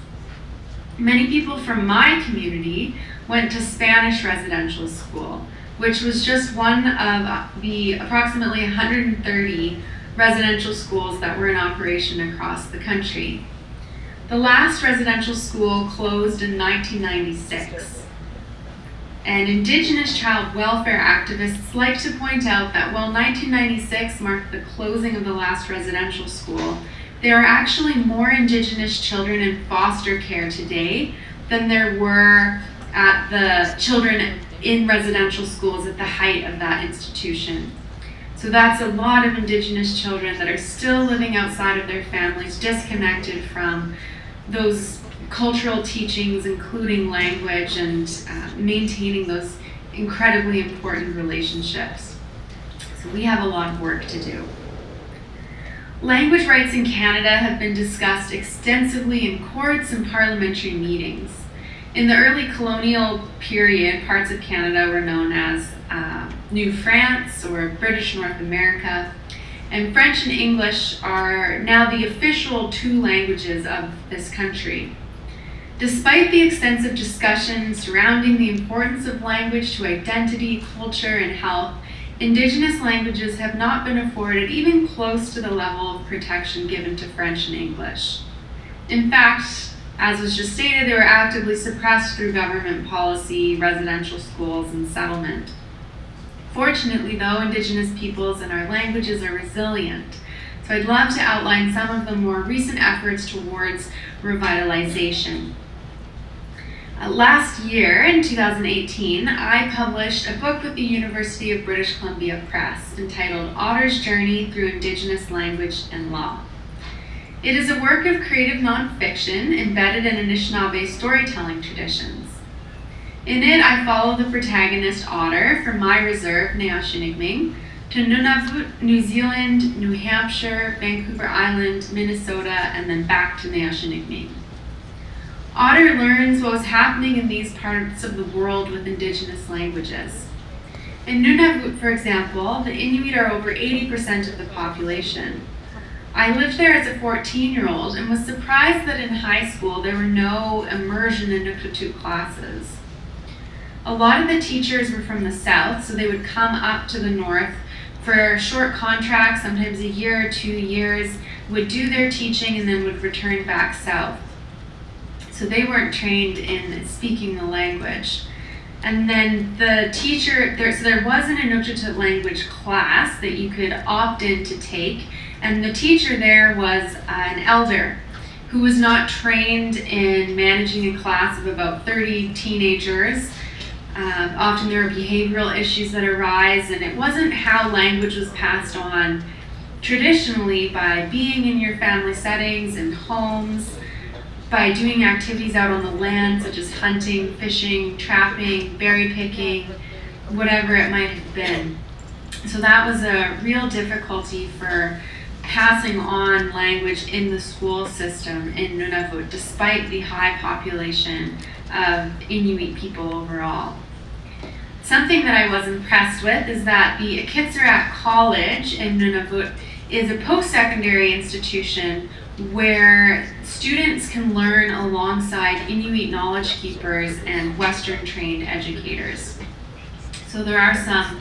Many people from my community went to Spanish residential school, which was just one of the approximately 130 residential schools that were in operation across the country. The last residential school closed in 1996. And Indigenous child welfare activists like to point out that while 1996 marked the closing of the last residential school, there are actually more Indigenous children in foster care today than there were at the children in residential schools at the height of that institution. So that's a lot of Indigenous children that are still living outside of their families, disconnected from those cultural teachings, including language, and maintaining those incredibly important relationships. So we have a lot of work to do. Language rights in Canada have been discussed extensively in courts and parliamentary meetings. In the early colonial period, parts of Canada were known as New France or British North America, and French and English are now the official two languages of this country. Despite the extensive discussion surrounding the importance of language to identity, culture, and health, Indigenous languages have not been afforded even close to the level of protection given to French and English. In fact, as was just stated, they were actively suppressed through government policy, residential schools, and settlement. Fortunately, though, Indigenous peoples and our languages are resilient. So I'd love to outline some of the more recent efforts towards revitalization. Last year, in 2018, I published a book with the University of British Columbia Press entitled Otter's Journey Through Indigenous Language and Law. It is a work of creative nonfiction embedded in Anishinaabe storytelling traditions. In it, I follow the protagonist Otter from my reserve, Nehashinigming, to Nunavut, New Zealand, New Hampshire, Vancouver Island, Minnesota, and then back to Nehashinigming. Otter learns what was happening in these parts of the world with Indigenous languages. In Nunavut, for example, the Inuit are over 80% of the population. I lived there as a 14-year-old and was surprised that in high school there were no immersion in Nuktitut classes. A lot of the teachers were from the south, so they would come up to the north for short contracts, sometimes a year or 2 years, would do their teaching and then would return back south. So they weren't trained in speaking the language. And then the teacher, so there was an Inuktitut language class that you could opt in to take, and the teacher there was an elder who was not trained in managing a class of about 30 teenagers. Often there are behavioral issues that arise, and it wasn't how language was passed on traditionally by being in your family settings and homes, by doing activities out on the land such as hunting, fishing, trapping, berry picking, whatever it might have been. So that was a real difficulty for passing on language in the school system in Nunavut, despite the high population of Inuit people overall. Something that I was impressed with is that the Akitsarat College in Nunavut is a post-secondary institution where students can learn alongside Inuit knowledge keepers and Western-trained educators. So there are some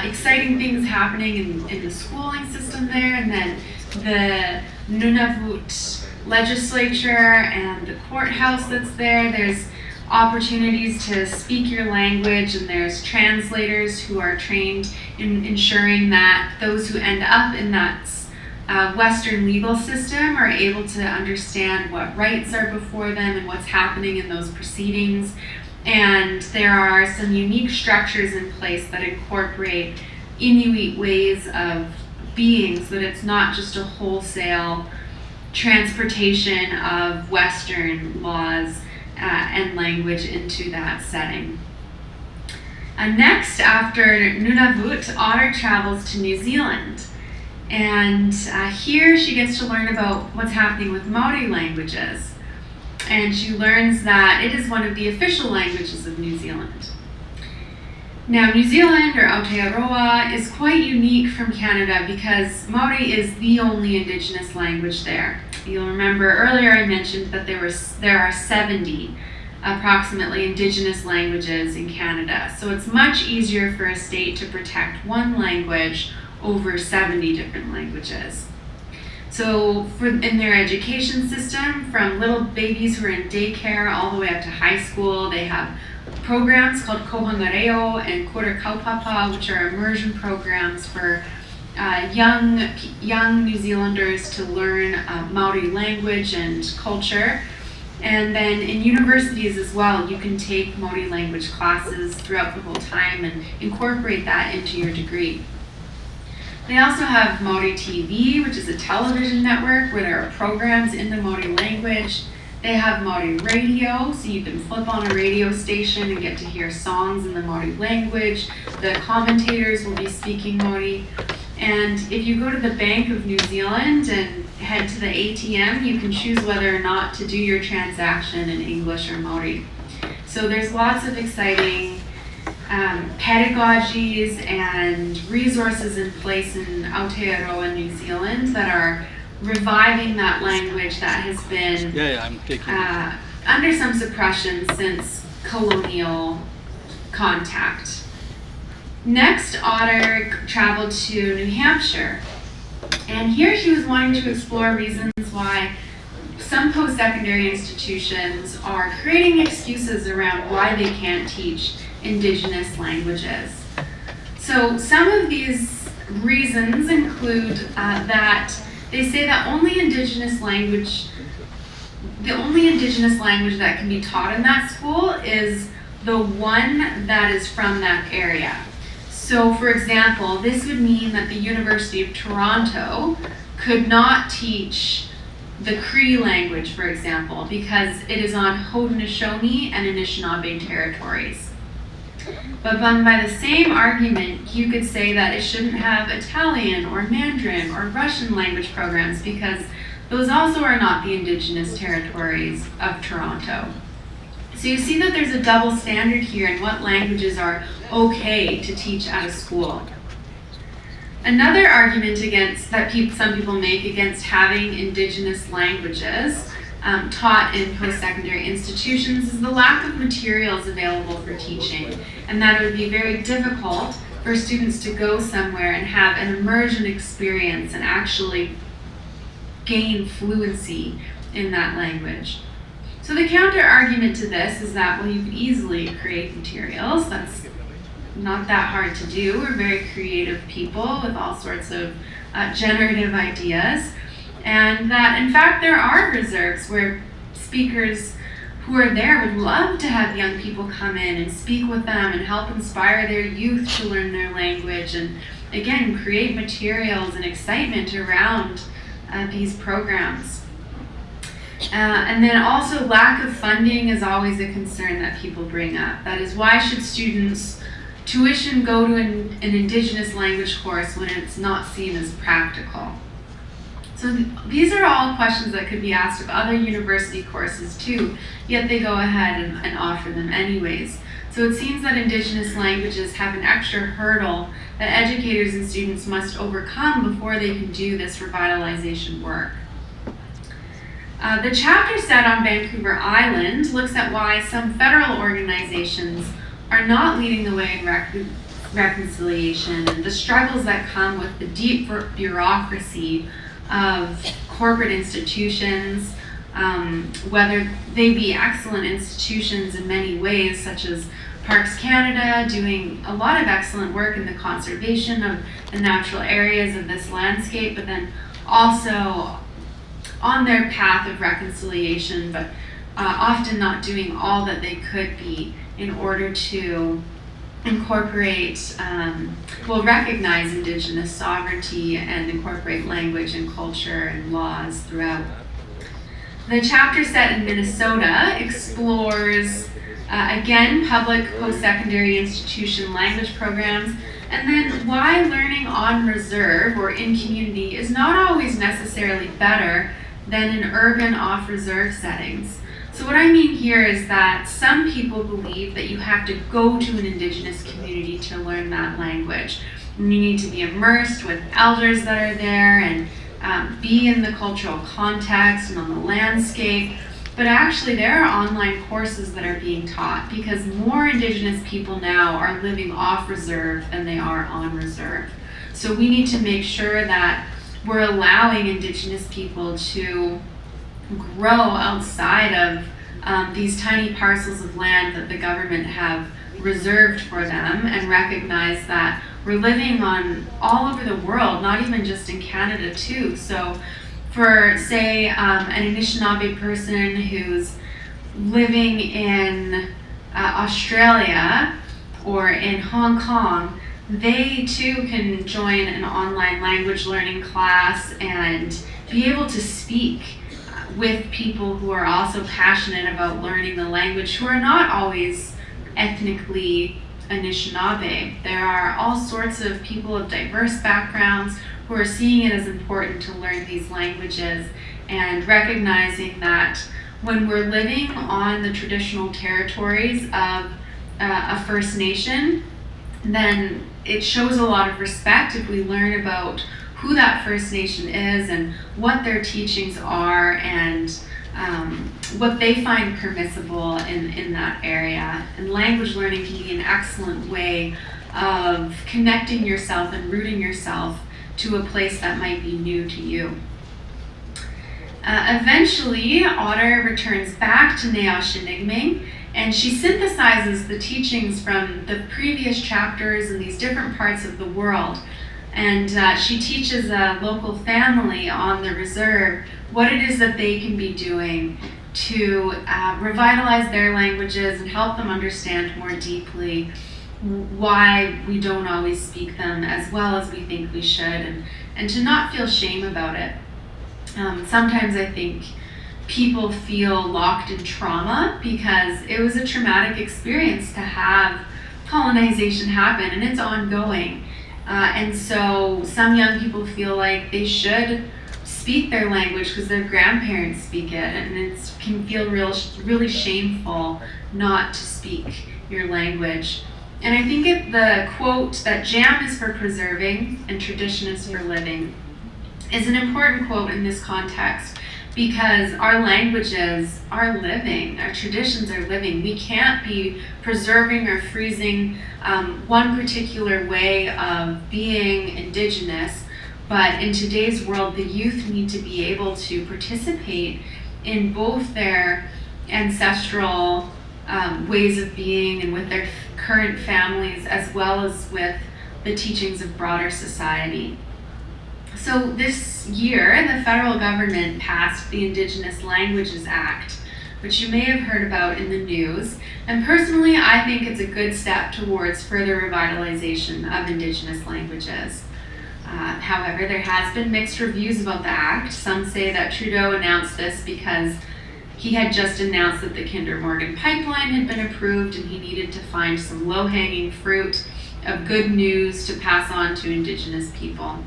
exciting things happening in the schooling system there, and then the Nunavut legislature and the courthouse that's there. There's opportunities to speak your language, and there's translators who are trained in ensuring that those who end up in that Western legal system are able to understand what rights are before them and what's happening in those proceedings. And there are some unique structures in place that incorporate Inuit ways of being, so that it's not just a wholesale transportation of Western laws and language into that setting. Next, after Nunavut, Otter travels to New Zealand. And here she gets to learn about what's happening with Maori languages. And she learns that it is one of the official languages of New Zealand. Now, New Zealand, or Aotearoa, is quite unique from Canada because Maori is the only Indigenous language there. You'll remember earlier I mentioned that there are 70 approximately Indigenous languages in Canada. So it's much easier for a state to protect one language over 70 different languages. So in their education system, from little babies who are in daycare all the way up to high school, they have programs called Kohangareo and Kura Kaupapa, which are immersion programs for young New Zealanders to learn Maori language and culture. And then in universities as well, you can take Maori language classes throughout the whole time and incorporate that into your degree. They also have Maori TV, which is a television network where there are programs in the Maori language. They have Maori radio, so you can flip on a radio station and get to hear songs in the Maori language. The commentators will be speaking Maori. And if you go to the Bank of New Zealand and head to the ATM, you can choose whether or not to do your transaction in English or Maori. So there's lots of exciting pedagogies and resources in place in Aotearoa, New Zealand, that are reviving that language that has been under some suppression since colonial contact. Next, Otter traveled to New Hampshire, and here she was wanting to explore reasons why some post-secondary institutions are creating excuses around why they can't teach Indigenous languages. So some of these reasons include that they say that the only Indigenous language that can be taught in that school is the one that is from that area. So for example, this would mean that the University of Toronto could not teach the Cree language, for example, because it is on Haudenosaunee and Anishinaabe territories. But by the same argument, you could say that it shouldn't have Italian or Mandarin or Russian language programs because those also are not the Indigenous territories of Toronto. So you see that there's a double standard here in what languages are okay to teach at a school. Another argument that some people make against having Indigenous languages taught in post-secondary institutions is the lack of materials available for teaching, and that it would be very difficult for students to go somewhere and have an immersion experience and actually gain fluency in that language. So the counter argument to this is that, well, you could easily create materials. That's not that hard to do. We're very creative people with all sorts of generative ideas. And that, in fact, there are reserves where speakers who are there would love to have young people come in and speak with them and help inspire their youth to learn their language and, again, create materials and excitement around these programs. And then also lack of funding is always a concern that people bring up. That is, why should students tuition go to an Indigenous language course when it's not seen as practical? So these are all questions that could be asked of other university courses too, yet they go ahead and offer them anyways. So it seems that Indigenous languages have an extra hurdle that educators and students must overcome before they can do this revitalization work. The chapter set on Vancouver Island looks at why some federal organizations are not leading the way in reconciliation and the struggles that come with the deep bureaucracy of corporate institutions, whether they be excellent institutions in many ways, such as Parks Canada, doing a lot of excellent work in the conservation of the natural areas of this landscape, but then also on their path of reconciliation, but often not doing all that they could be in order to incorporate, recognize Indigenous sovereignty and incorporate language and culture and laws throughout. The chapter set in Minnesota explores, again, public post-secondary institution language programs, and then why learning on reserve or in community is not always necessarily better than in urban off-reserve settings. So what I mean here is that some people believe that you have to go to an Indigenous community to learn that language. And you need to be immersed with elders that are there and be in the cultural context and on the landscape. But actually there are online courses that are being taught because more Indigenous people now are living off reserve than they are on reserve. So we need to make sure that we're allowing Indigenous people to grow outside of these tiny parcels of land that the government have reserved for them, and recognize that we're living on all over the world, not even just in Canada too. So for, say, an Anishinaabe person who's living in Australia or in Hong Kong, they too can join an online language learning class and be able to speak with people who are also passionate about learning the language, who are not always ethnically Anishinaabe. There are all sorts of people of diverse backgrounds who are seeing it as important to learn these languages and recognizing that when we're living on the traditional territories of a First Nation, then it shows a lot of respect if we learn about who that First Nation is and what their teachings are and what they find permissible in that area. And language learning can be an excellent way of connecting yourself and rooting yourself to a place that might be new to you. Eventually, Otter returns back to Neoshinigming, and she synthesizes the teachings from the previous chapters in these different parts of the world. And she teaches a local family on the reserve what it is that they can be doing to revitalize their languages and help them understand more deeply why we don't always speak them as well as we think we should, and to not feel shame about it. Sometimes I think people feel locked in trauma because it was a traumatic experience to have colonization happen, and it's ongoing. And so some young people feel like they should speak their language because their grandparents speak it, and it can feel really shameful not to speak your language. And I think the quote that jam is for preserving and tradition is for living is an important quote in this context, because our languages are living, our traditions are living. We can't be preserving or freezing one particular way of being Indigenous, but in today's world, the youth need to be able to participate in both their ancestral ways of being and with their current families, as well as with the teachings of broader society. So this year, the federal government passed the Indigenous Languages Act, which you may have heard about in the news. And personally, I think it's a good step towards further revitalization of Indigenous languages. However, there has been mixed reviews about the act. Some say that Trudeau announced this because he had just announced that the Kinder Morgan pipeline had been approved and he needed to find some low-hanging fruit of good news to pass on to Indigenous people.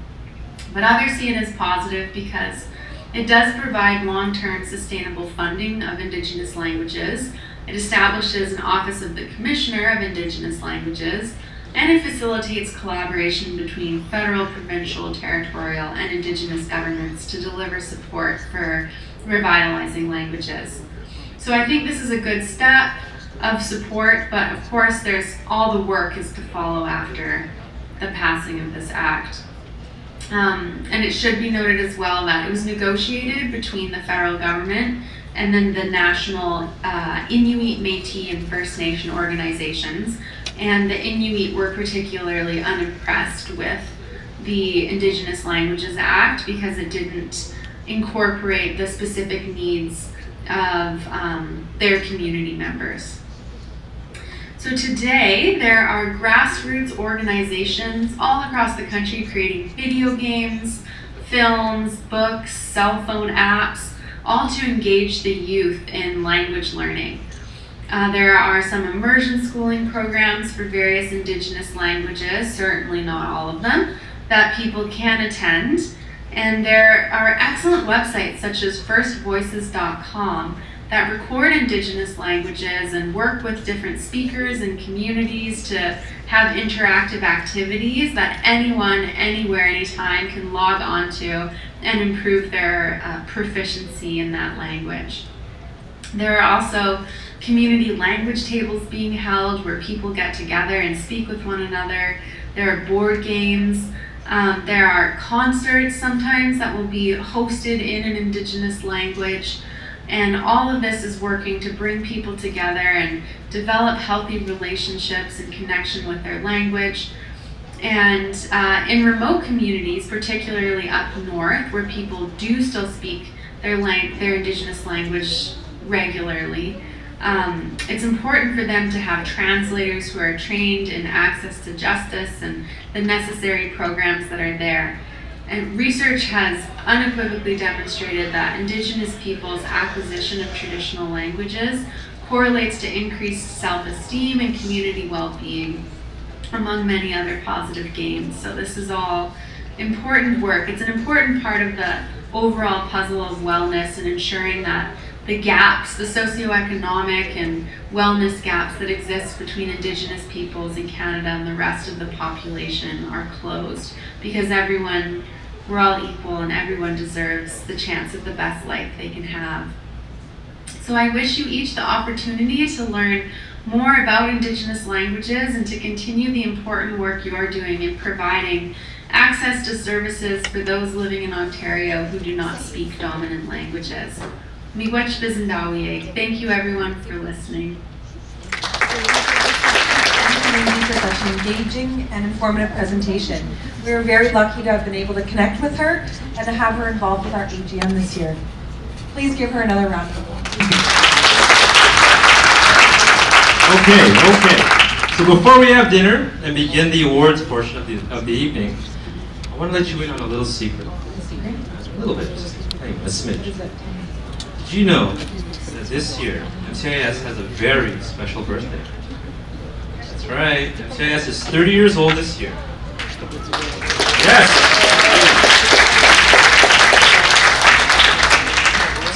But others see it as positive because it does provide long-term sustainable funding of Indigenous languages. It establishes an Office of the Commissioner of Indigenous Languages, and it facilitates collaboration between federal, provincial, territorial, and Indigenous governments to deliver support for revitalizing languages. So I think this is a good step of support, but of course there's all the work is to follow after the passing of this act. And it should be noted as well that it was negotiated between the federal government and then the national Inuit, Métis, and First Nation organizations. And the Inuit were particularly unimpressed with the Indigenous Languages Act because it didn't incorporate the specific needs of their community members. So today, there are grassroots organizations all across the country creating video games, films, books, cell phone apps, all to engage the youth in language learning. There are some immersion schooling programs for various Indigenous languages, certainly not all of them, that people can attend. And there are excellent websites such as firstvoices.com that record Indigenous languages and work with different speakers and communities to have interactive activities that anyone, anywhere, anytime can log on to and improve their proficiency in that language. There are also community language tables being held where people get together and speak with one another. There are board games. There are concerts sometimes that will be hosted in an Indigenous language. And all of this is working to bring people together and develop healthy relationships and connection with their language. And in remote communities, particularly up north, where people do still speak their Indigenous language regularly, it's important for them to have translators who are trained in access to justice and the necessary programs that are there. And research has unequivocally demonstrated that Indigenous people's acquisition of traditional languages correlates to increased self-esteem and community well-being, among many other positive gains. So this is all important work. It's an important part of the overall puzzle of wellness and ensuring that the gaps, the socioeconomic and wellness gaps that exist between Indigenous peoples in Canada and the rest of the population are closed, because we're all equal and everyone deserves the chance of the best life they can have. So I wish you each the opportunity to learn more about Indigenous languages and to continue the important work you are doing in providing access to services for those living in Ontario who do not speak dominant languages. Miigwech Bizendawiye. Thank you everyone for listening. Thank you for such an engaging and informative presentation. We were very lucky to have been able to connect with her and to have her involved with our AGM this year. Please give her another round of applause. Okay. So before we have dinner and begin the awards portion of the evening, I want to let you in on a little secret. A little bit, just a smidge. Did you know that this year MCIS has a very special birthday? That's right, MCIS is 30 years old this year. Yes!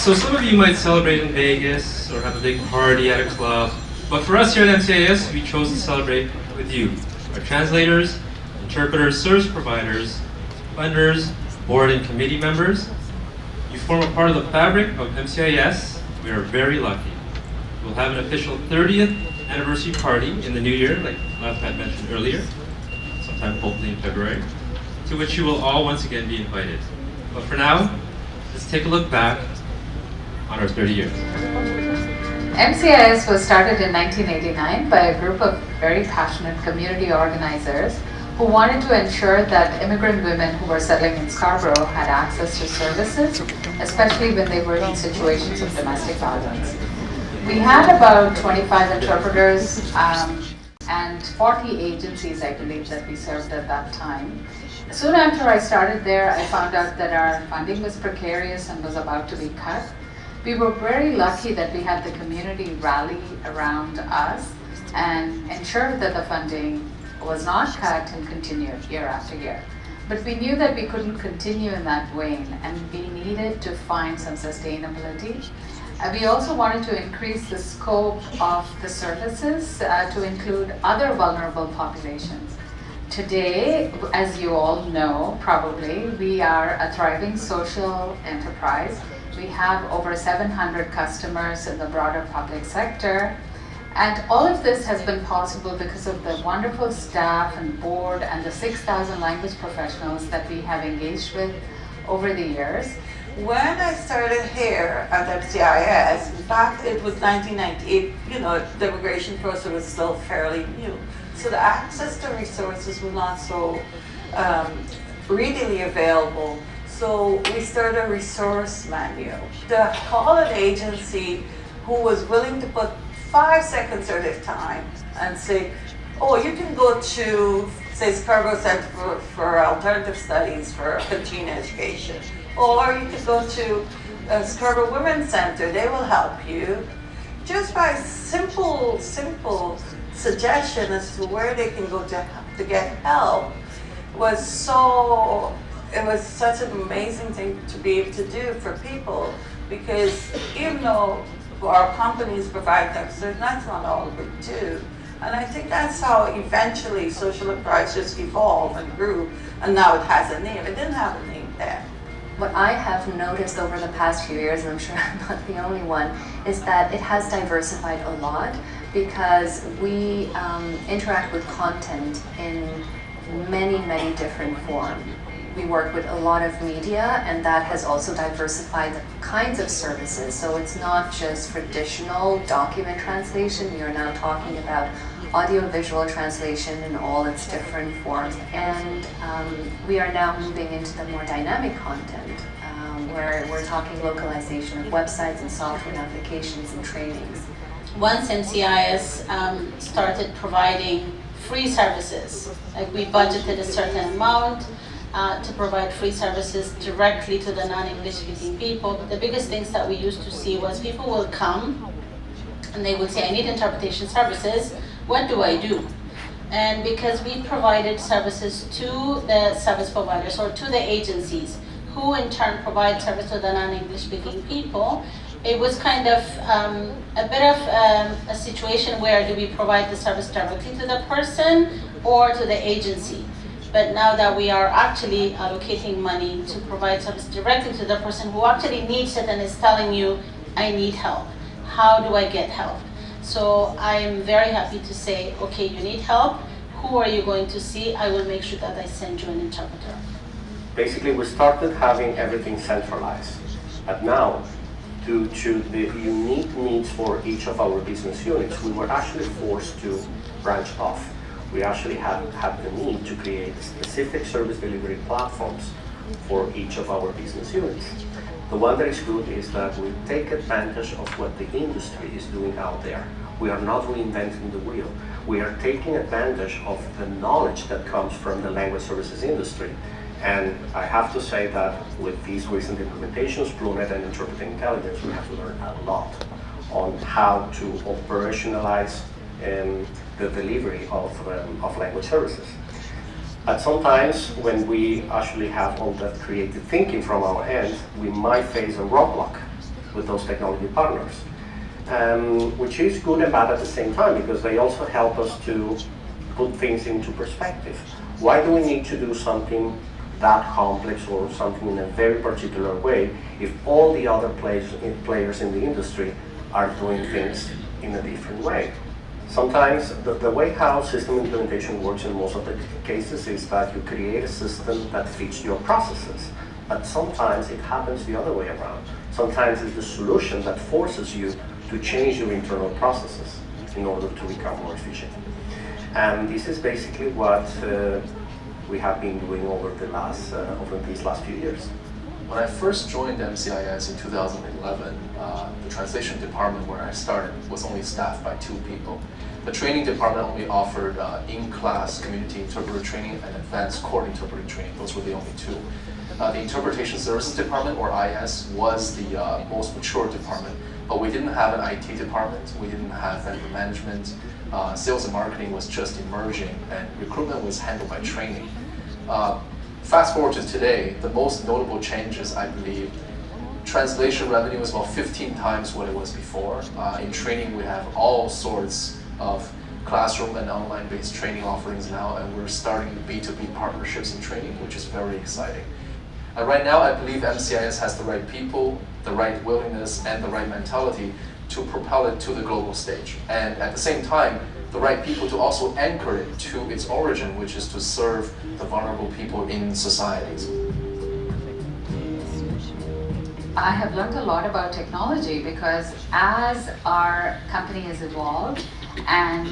So some of you might celebrate in Vegas or have a big party at a club, but for us here at MCIS, we chose to celebrate with you, our translators, interpreters, service providers, funders, board and committee members. You form a part of the fabric of MCIS. We are very lucky. We'll have an official 30th anniversary party in the new year, like Pat mentioned earlier, sometime hopefully in February, to which you will all once again be invited. But for now, let's take a look back on our 30 years. MCIS was started in 1989 by a group of very passionate community organizers who wanted to ensure that immigrant women who were settling in Scarborough had access to services, especially when they were in situations of domestic violence. We had about 25 interpreters and 40 agencies, I believe, that we served at that time. Soon after I started there, I found out that our funding was precarious and was about to be cut. We were very lucky that we had the community rally around us and ensure that the funding was not cut and continued year after year. But we knew that we couldn't continue in that vein and we needed to find some sustainability. We also wanted to increase the scope of the services to include other vulnerable populations. Today, as you all know, probably, we are a thriving social enterprise. We have over 700 customers in the broader public sector. And all of this has been possible because of the wonderful staff and board and the 6,000 language professionals that we have engaged with over the years. When I started here at MCIS, in fact, it was 1998, the immigration process was still fairly new. So the access to resources was not so readily available. So we started a resource manual. To call an agency who was willing to put 5 seconds of their time and say, oh, you can go to, say, Scarborough Center for Alternative Studies for continuing education. Or you can go to Scarborough Women's Center, they will help you. Just by simple suggestion as to where they can go to get help was it was such an amazing thing to be able to do for people, because even though our companies provide services, that's not all we do. And I think that's how eventually social enterprise just evolved and grew, and now it has a name. It didn't have a name then. What I have noticed over the past few years, and I'm sure I'm not the only one, is that it has diversified a lot, because we interact with content in many different forms. We work with a lot of media, and that has also diversified the kinds of services. So it's not just traditional document translation. We are now talking about audio-visual translation in all its different forms. And we are now moving into the more dynamic content, where we're talking localization of websites and software and applications and trainings. Once MCIS started providing free services, like we budgeted a certain amount to provide free services directly to the non-English speaking people. The biggest things that we used to see was people will come and they would say, I need interpretation services, what do I do? And because we provided services to the service providers or to the agencies, who in turn provide service to the non-English speaking people, it was kind of a bit of a situation where do we provide the service directly to the person or to the agency. But now that we are actually allocating money to provide service directly to the person who actually needs it and is telling you, I need help. How do I get help? So I'm very happy to say, okay, you need help. Who are you going to see? I will make sure that I send you an interpreter. Basically, we started having everything centralized. But now, due to the unique needs for each of our business units, we were actually forced to branch off. We actually had the need to create specific service delivery platforms for each of our business units. The one that is good is that we take advantage of what the industry is doing out there. We are not reinventing the wheel. We are taking advantage of the knowledge that comes from the language services industry. And I have to say that with these recent implementations, BlueNet and Interpreting Intelligence, we have learned a lot on how to operationalize the delivery of language services. But sometimes when we actually have all that creative thinking from our end, we might face a roadblock with those technology partners, which is good and bad at the same time, because they also help us to put things into perspective. Why do we need to do something that complex or something in a very particular way if all the other players in the industry are doing things in a different way? Sometimes the way how system implementation works in most of the cases is that you create a system that fits your processes, but sometimes it happens the other way around. Sometimes it's the solution that forces you to change your internal processes in order to become more efficient. And this is basically what we have been doing over these last few years. When I first joined MCIS in 2011, the translation department where I started was only staffed by 2 people. The training department only offered in-class community interpreter training and advanced court interpreting training. Those were the only 2. The interpretation services department, or IS, was the most mature department, but we didn't have an IT department, we didn't have vendor management, sales and marketing was just emerging, and recruitment was handled by training. Fast forward to today, the most notable changes, I believe, translation revenue is about 15 times what it was before. In training, we have all sorts of classroom and online-based training offerings now, and we're starting B2B partnerships in training, which is very exciting. And right now, I believe MCIS has the right people, the right willingness, and the right mentality to propel it to the global stage. And at the same time, the right people to also anchor it to its origin, which is to serve the vulnerable people in societies. I have learned a lot about technology, because as our company has evolved and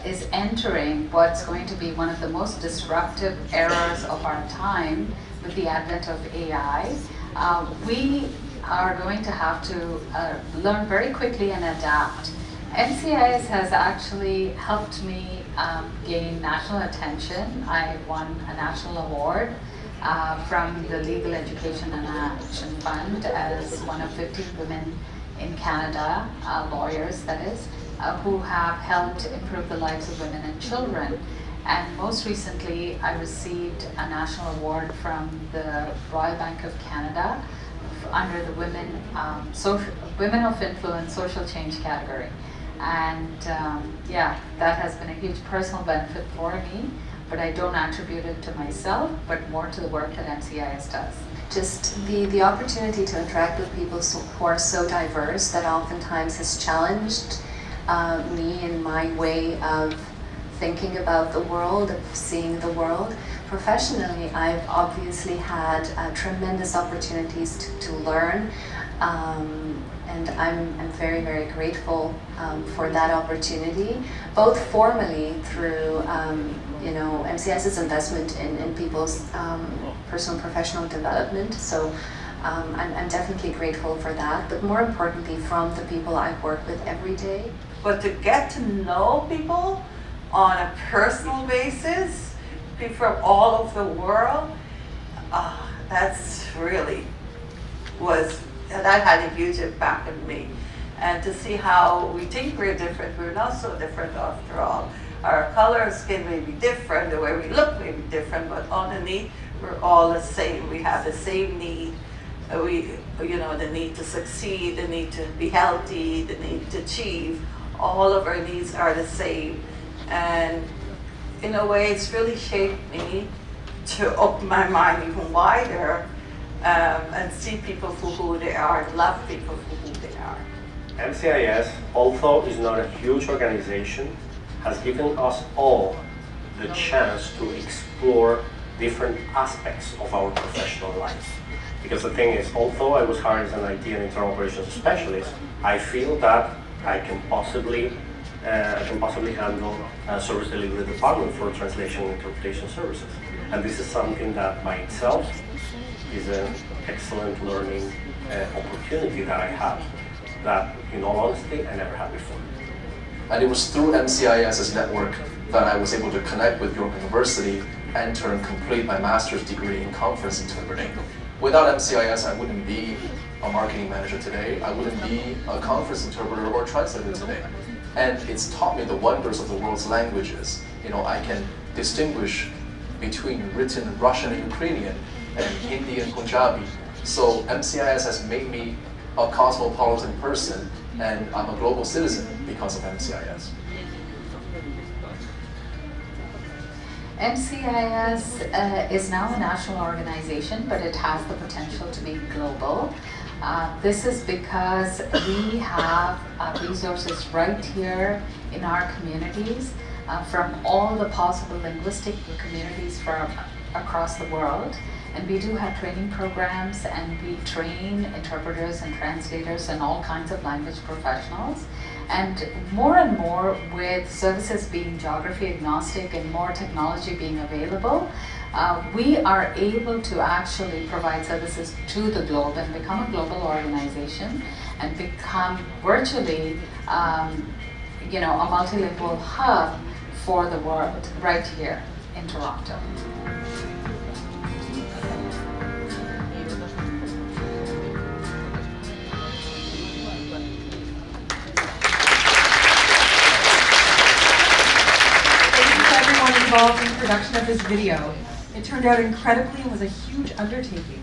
is entering what's going to be one of the most disruptive eras of our time, with the advent of AI, we are going to have to learn very quickly and adapt. MCIS has actually helped me gain national attention. I won a national award from the Legal Education and Action Fund as one of 15 women in Canada, lawyers that is, who have helped improve the lives of women and children. And most recently, I received a national award from the Royal Bank of Canada under the Women of Influence Social Change category. And yeah, that has been a huge personal benefit for me, but I don't attribute it to myself, but more to the work that MCIS does. Just the opportunity to interact with people who are so diverse that oftentimes has challenged me in my way of thinking about the world, of seeing the world. Professionally, I've obviously had tremendous opportunities to learn, and I'm very, very grateful for that opportunity, both formally through MCIS's investment in people's personal and professional development. So I'm definitely grateful for that, but more importantly from the people I work with every day. But to get to know people on a personal basis, people from all over the world, that's really that had a huge impact on me. And to see how we think we're different, we're not so different after all. Our color of skin may be different, the way we look may be different, but underneath we're all the same. We have the same need. The need to succeed, the need to be healthy, the need to achieve. All of our needs are the same. And in a way, it's really shaped me to open my mind even wider and see people for who they are, and love people for who they are. MCIS, although is not a huge organization, has given us all the chance to explore different aspects of our professional lives. Because the thing is, although I was hired as an IT and internal operations specialist, I feel that I can possibly handle service delivery department for translation and interpretation services. And this is something that by itself is an excellent learning opportunity that I have, that in all honesty, I never had before. And it was through MCIS's network that I was able to connect with York University, enter and complete my master's degree in conference interpreting. Without MCIS, I wouldn't be a marketing manager today. I wouldn't be a conference interpreter or translator today. And it's taught me the wonders of the world's languages. I can distinguish between written Russian and Ukrainian and Hindi and Punjabi. So MCIS has made me a cosmopolitan person, and I'm a global citizen because of MCIS. MCIS is now a national organization, but it has the potential to be global. This is because we have resources right here in our communities from all the possible linguistic communities from across the world. And we do have training programs, and we train interpreters and translators and all kinds of language professionals. And more with services being geography agnostic and more technology being available, we are able to actually provide services to the globe and become a global organization and become virtually a multilingual hub for the world right here in Toronto. Involved in the production of this video. It turned out incredibly and was a huge undertaking.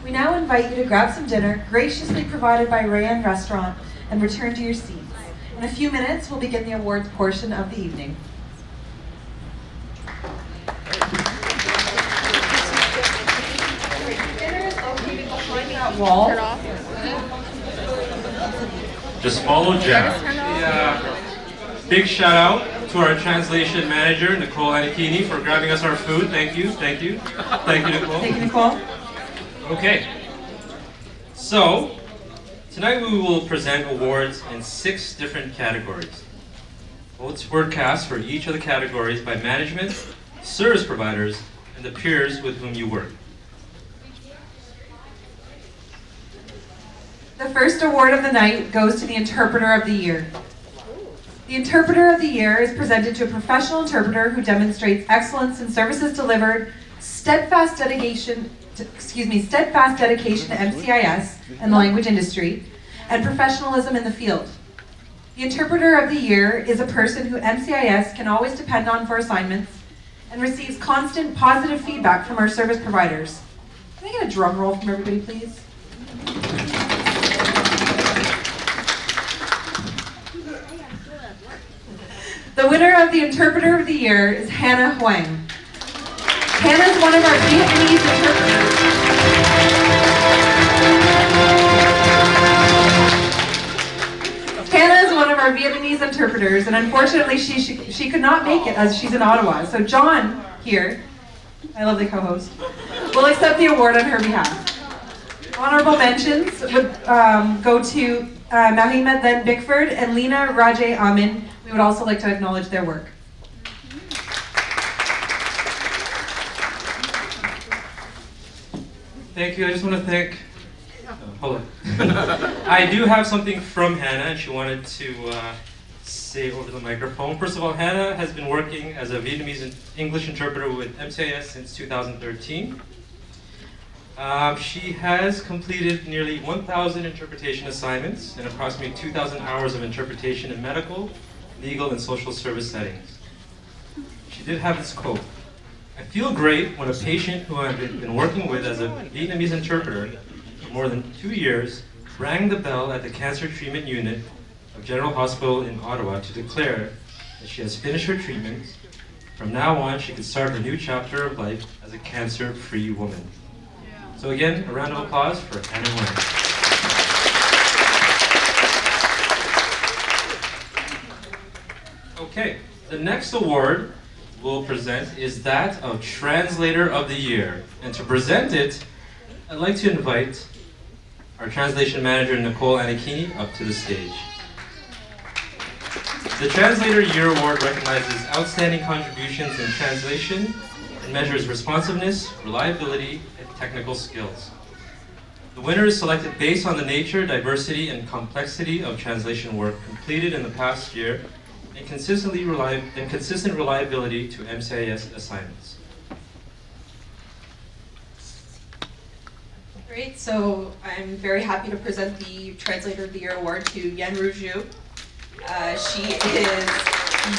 We now invite you to grab some dinner, graciously provided by Rayan Restaurant, and return to your seats. In a few minutes, we'll begin the awards portion of the evening. Dinner is located behind that wall. Just follow Jack. Big shout out to our translation manager, Nicole Anakini, for grabbing us our food. Thank you. Thank you, Nicole. Thank you, Nicole. Okay. So, tonight we will present awards in 6 different categories. Votes were cast for each of the categories by management, service providers, and the peers with whom you work. The first award of the night goes to the Interpreter of the Year. The Interpreter of the Year is presented to a professional interpreter who demonstrates excellence in services delivered, steadfast dedication to MCIS and the language industry, and professionalism in the field. The Interpreter of the Year is a person who MCIS can always depend on for assignments and receives constant positive feedback from our service providers. Can I get a drum roll from everybody, please? The winner of the Interpreter of the Year is Hannah Huang. Hannah is one of our Vietnamese interpreters. Hannah is one of our Vietnamese interpreters, and unfortunately she could not make it as she's in Ottawa. So John here, I love the co-host, will accept the award on her behalf. Honorable mentions would go to Mahima Then Bickford and Lena Rajay Amin. We would also like to acknowledge their work. Thank you. I just want to thank. Hold on. I do have something from Hannah, and she wanted to say over the microphone. First of all, Hannah has been working as a Vietnamese English interpreter with MCIS since 2013. She has completed nearly 1,000 interpretation assignments and approximately 2,000 hours of interpretation in medical, legal, and social service settings. She did have this quote: "I feel great when a patient who I've been working with as a Vietnamese interpreter for more than 2 years rang the bell at the cancer treatment unit of General Hospital in Ottawa to declare that she has finished her treatment. From now on, she could start her new chapter of life as a cancer-free woman." So again, a round of applause for Hannah Wang. Okay, the next award we'll present is that of Translator of the Year. And to present it, I'd like to invite our translation manager, Nicole Anakini, up to the stage. The Translator Year Award recognizes outstanding contributions in translation and measures responsiveness, reliability, and technical skills. The winner is selected based on the nature, diversity, and complexity of translation work completed in the past year and consistent reliability to MCIS assignments. Great, so I'm very happy to present the Translator of the Year Award to Yen Ruju. She is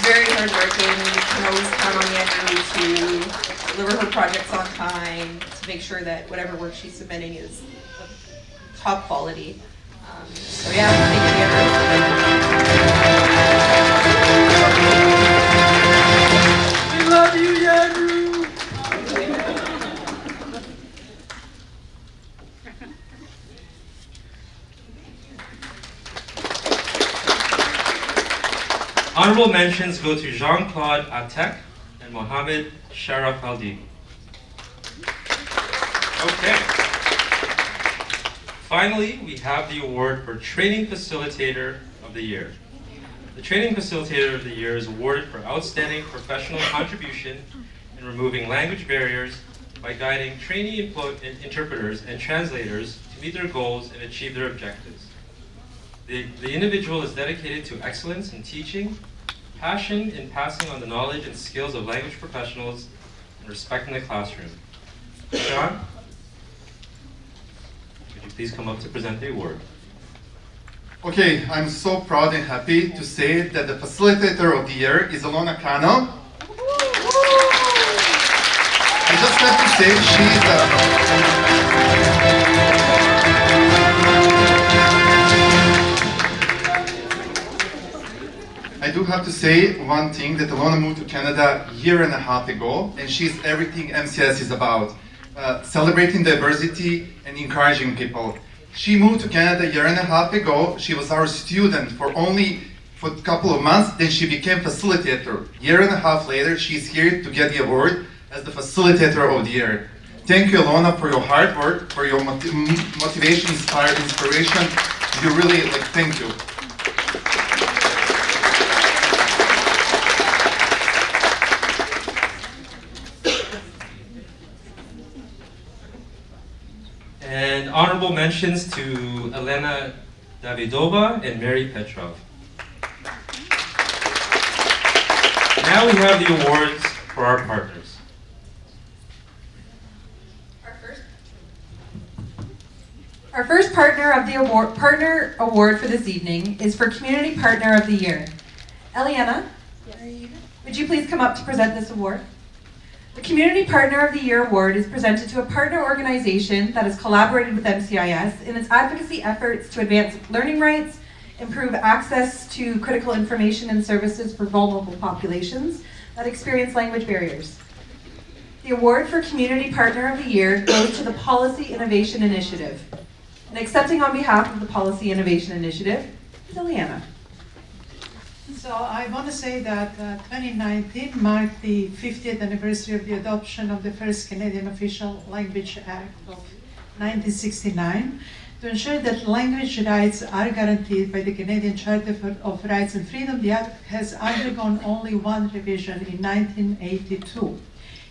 very hardworking. You can always count on Yen to deliver her projects on time, to make sure that whatever work she's submitting is of top quality. So yeah, thank you, Yen Ruju. We love you, Yen Ruju! Honorable mentions go to Jean-Claude Atek and Mohamed Sharaf Aldi. Okay. Finally, we have the award for Training Facilitator of the Year. The Training Facilitator of the Year is awarded for outstanding professional contribution in removing language barriers by guiding trainee interpreters and translators to meet their goals and achieve their objectives. The individual is dedicated to excellence in teaching, passion in passing on the knowledge and skills of language professionals, and respect in the classroom. John, could you please come up to present the award? Okay, I'm so proud and happy to say that the Facilitator of the Year is Alona Cano. I just have to say she's I do have to say one thing, that Alona moved to Canada a year and a half ago, and she's everything MCIS is about. Celebrating diversity and encouraging people. She moved to Canada a year and a half ago. She was our student for a couple of months, then she became facilitator. A year and a half later, she's here to get the award as the Facilitator of the Year. Thank you, Alona, for your hard work, for your motivation, inspiration. You really, thank you. And honorable mentions to Elena Davidova and Mary Petrov. Now we have the awards for our partners. Our first partner award for this evening is for Community Partner of the Year. Eliana, would you please come up to present this award? The Community Partner of the Year award is presented to a partner organization that has collaborated with MCIS in its advocacy efforts to advance learning rights, improve access to critical information and services for vulnerable populations that experience language barriers. The award for Community Partner of the Year goes to the Policy Innovation Initiative. And accepting on behalf of the Policy Innovation Initiative is Eliana. So I want to say that 2019 marked the 50th anniversary of the adoption of the first Canadian Official Language Act of 1969 to ensure that language rights are guaranteed by the Canadian Charter of Rights and Freedom. The Act has undergone only one revision in 1982.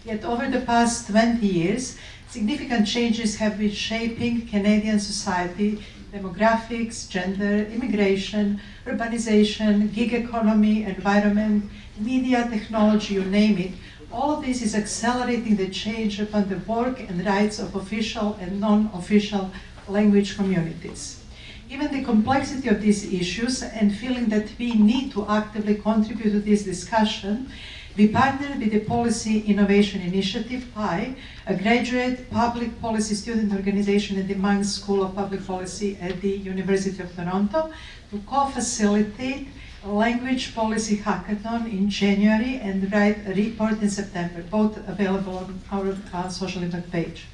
Yet over the past 20 years, significant changes have been shaping Canadian society: demographics, gender, immigration, urbanization, gig economy, environment, media, technology, you name it. All of this is accelerating the change upon the work and rights of official and non-official language communities. Given the complexity of these issues and feeling that we need to actively contribute to this discussion, we partnered with the Policy Innovation Initiative, PI, a graduate public policy student organization at the Manx School of Public Policy at the University of Toronto, to co-facilitate a language policy hackathon in January and write a report in September, both available on our social impact page.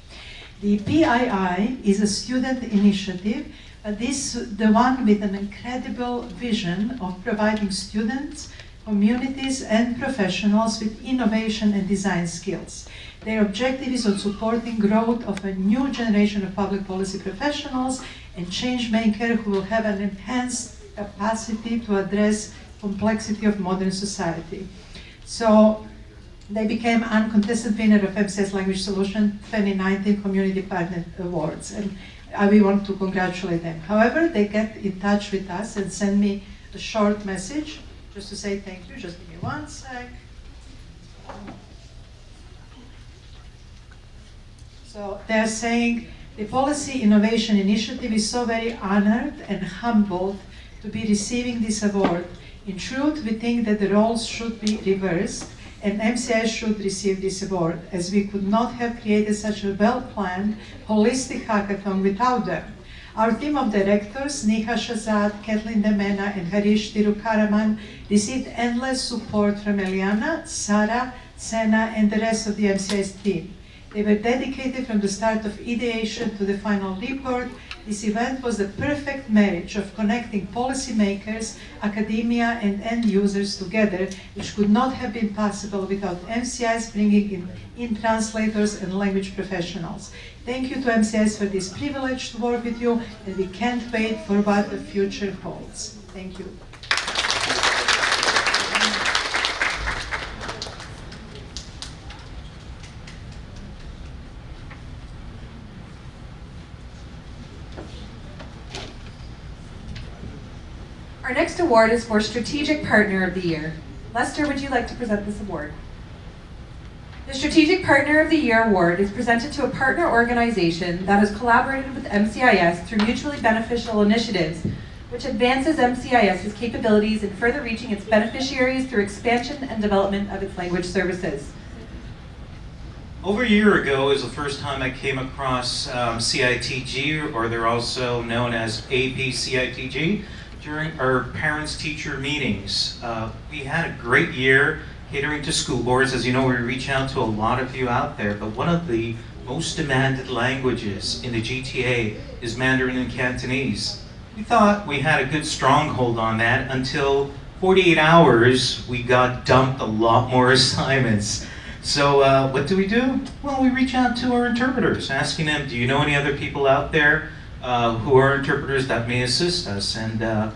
The PII is a student initiative, but the one with an incredible vision of providing students, communities and professionals with innovation and design skills. Their objective is on supporting growth of a new generation of public policy professionals and change makers who will have an enhanced capacity to address complexity of modern society. So they became uncontested winner of MCIS Language Solution 2019 Community Partner Awards, and we want to congratulate them. However, they get in touch with us and send me a short message just to say thank you. Just give me one sec. So they're saying the Policy Innovation Initiative is so very honored and humbled to be receiving this award. In truth, we think that the roles should be reversed and MCIS should receive this award, as we could not have created such a well-planned, holistic hackathon without them. Our team of directors, Niha Shazad, Kathleen Demena, and Harish Tirukaraman, received endless support from Eliana, Sarah, Sena, and the rest of the MCIS team. They were dedicated from the start of ideation to the final report. This event was the perfect marriage of connecting policymakers, academia, and end users together, which could not have been possible without MCIS bringing in translators and language professionals. Thank you to MCIS for this privilege to work with you, and we can't wait for what the future holds. Thank you. Our next award is for Strategic Partner of the Year. Lester, would you like to present this award? The Strategic Partner of the Year award is presented to a partner organization that has collaborated with MCIS through mutually beneficial initiatives, which advances MCIS's capabilities in further reaching its beneficiaries through expansion and development of its language services. Over a year ago is the first time I came across CITG, or they're also known as APCITG, during our parents-teacher meetings. We had a great year catering to school boards. As you know, we reach out to a lot of you out there, but one of the most demanded languages in the GTA is Mandarin and Cantonese. We thought we had a good stronghold on that until 48 hours, we got dumped a lot more assignments. So what do? Well, we reach out to our interpreters, asking them, do you know any other people out there who are interpreters that may assist us? And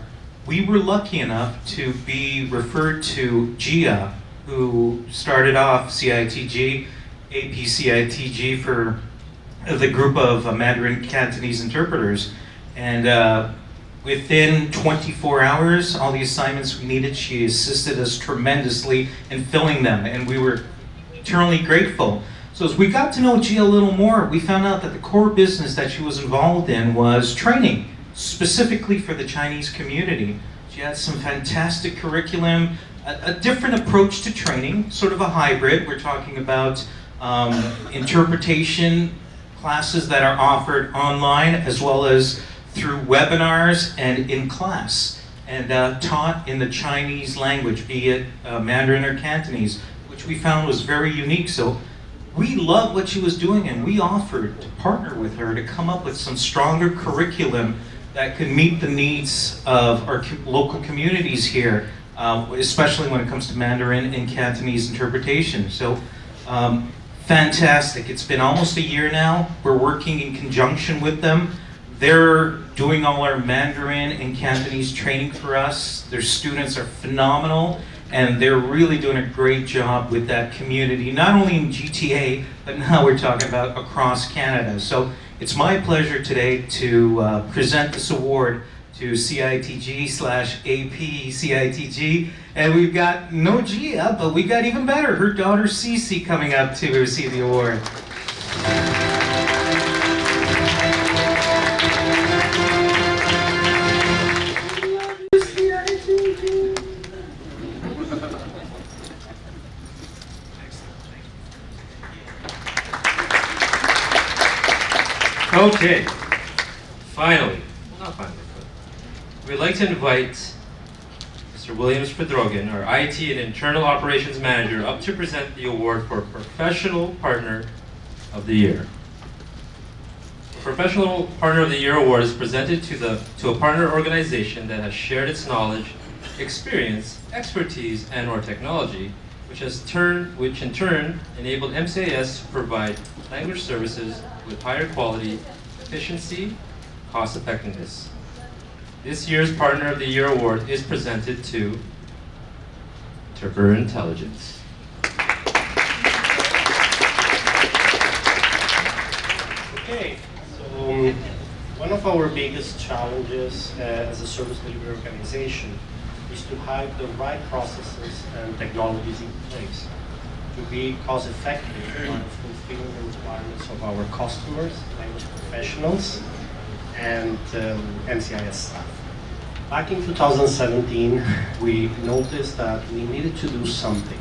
we were lucky enough to be referred to Gia, who started off CITG, APCITG for the group of Mandarin Cantonese interpreters. And within 24 hours, all the assignments we needed, she assisted us tremendously in filling them, and we were eternally grateful. So as we got to know Gia a little more, we found out that the core business that she was involved in was training, specifically for the Chinese community. She had some fantastic curriculum, a different approach to training, sort of a hybrid. We're talking about interpretation classes that are offered online as well as through webinars and in class, and taught in the Chinese language, be it Mandarin or Cantonese, which we found was very unique. So we loved what she was doing, and we offered to partner with her to come up with some stronger curriculum that could meet the needs of our local communities here, especially when it comes to Mandarin and Cantonese interpretation. So fantastic. It's been almost a year now. We're working in conjunction with them. They're doing all our Mandarin and Cantonese training for us. Their students are phenomenal, and they're really doing a great job with that community, not only in GTA, but now we're talking about across Canada. So it's my pleasure today to present this award to CITG/AP CITG. And we've got no Gia, but we got even better, her daughter Cece coming up to receive the award. Okay, finally, well, not finally, but we'd like to invite Mr. Williams Pedrogan, our IT and Internal Operations Manager, up to present the award for Professional Partner of the Year. The Professional Partner of the Year award is presented to a partner organization that has shared its knowledge, experience, expertise, and/or technology, which in turn enabled MCIS to provide language services with higher quality, efficiency, cost effectiveness. This year's Partner of the Year award is presented to Interpreter Intelligence. Okay, so one of our biggest challenges as a service delivery organization is to have the right processes and technologies in place to be cost effective on fulfilling the requirements of our customers, language professionals, and MCIS staff. Back in 2017, we noticed that we needed to do something.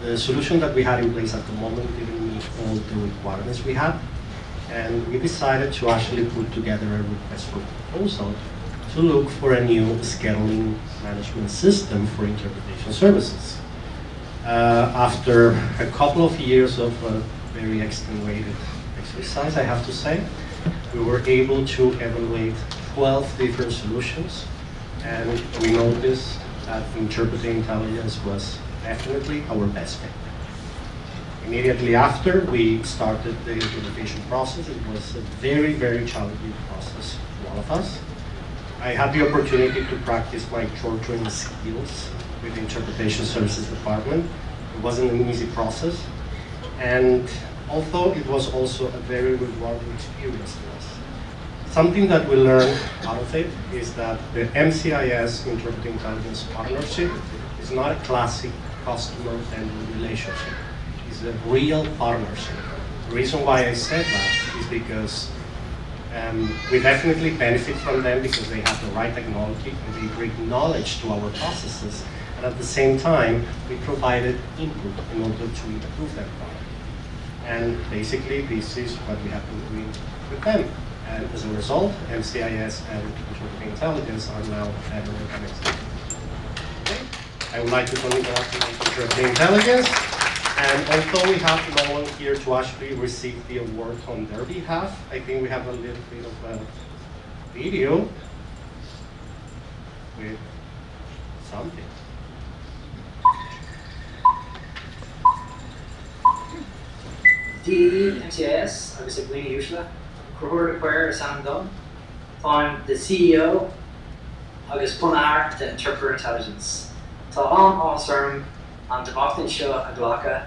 The solution that we had in place at the moment didn't meet all the requirements we had, and we decided to actually put together a request for proposal to look for a new scheduling management system for interpretation services. After a couple of years of very extenuated exercise, I have to say, we were able to evaluate 12 different solutions, and we noticed that Interpreting Intelligence was definitely our best pick. Immediately after we started the implementation process, it was a very, very challenging process for all of us. I had the opportunity to practice my short-term skills with the Interpretation Services Department. It wasn't an easy process, and although it was also a very rewarding experience for us. Something that we learned out of it is that the MCIS Interpreting Intelligence Partnership is not a classic customer-vendor relationship. It's a real partnership. The reason why I said that is because we definitely benefit from them because they have the right technology and they bring knowledge to our processes. And at the same time, we provided input in order to improve that product. And basically, this is what we have been doing with them. And as a result, MCIS and Interpreting Intelligence are now better organized. Okay. I would like to congratulate Interpreting Intelligence. And although we have no one here to actually receive the award on their behalf, I think we have a little bit of a video with something. DE, MCIS, agus a Gwini Ushla, Crohor Acquire is Andon, I'm the CEO, agus Punar to Interpreter Intelligence. Tá an ásairm an debachtinn seo a ghlacha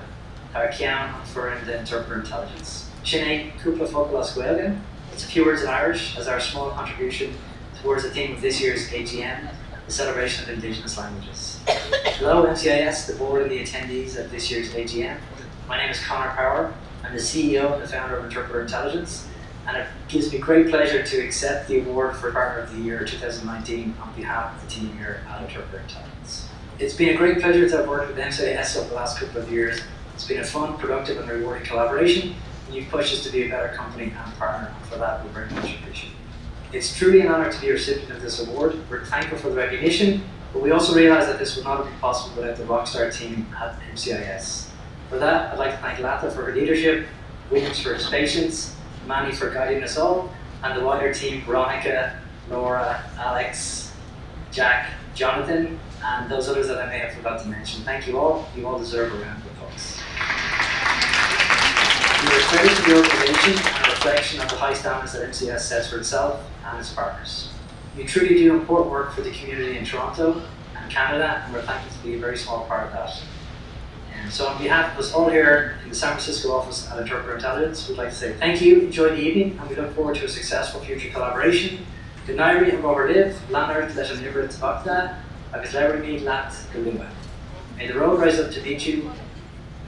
tar ceann an foireann de Interpreter Intelligence. Sinead Cúpla Focal Oscuelga. It's a few words in Irish as our small contribution towards the theme of this year's AGM, the celebration of Indigenous languages. Hello MCIS, the board and the attendees at this year's AGM. My name is Conor Power. I'm the CEO and the founder of Interpreter Intelligence, and it gives me great pleasure to accept the award for Partner of the Year 2019 on behalf of the team here at Interpreter Intelligence. It's been a great pleasure to have worked with MCIS over the last couple of years. It's been a fun, productive and rewarding collaboration, and you've pushed us to be a better company and partner, and for that we very much appreciate it. It's truly an honour to be a recipient of this award. We're thankful for the recognition, but we also realise that this would not have been possible without the rockstar team at MCIS. For that, I'd like to thank Lata for her leadership, Williams for his patience, Manny for guiding us all, and the wider team, Veronica, Laura, Alex, Jack, Jonathan, and those others that I may have forgot to mention. Thank you all. You all deserve a round of applause. We are excited to the organisation and a reflection of the high standards that MCS sets for itself and its partners. You truly do important work for the community in Toronto and Canada, and we're thankful to be a very small part of that. And so on behalf of us all here in the San Francisco office at Interpreter Intelligence, we'd like to say thank you, enjoy the evening, and we look forward to a successful future collaboration. Good night, and overlive, Lanard, let an ibrit bakda, agus lever mead lat galua. May the road rise up to meet you.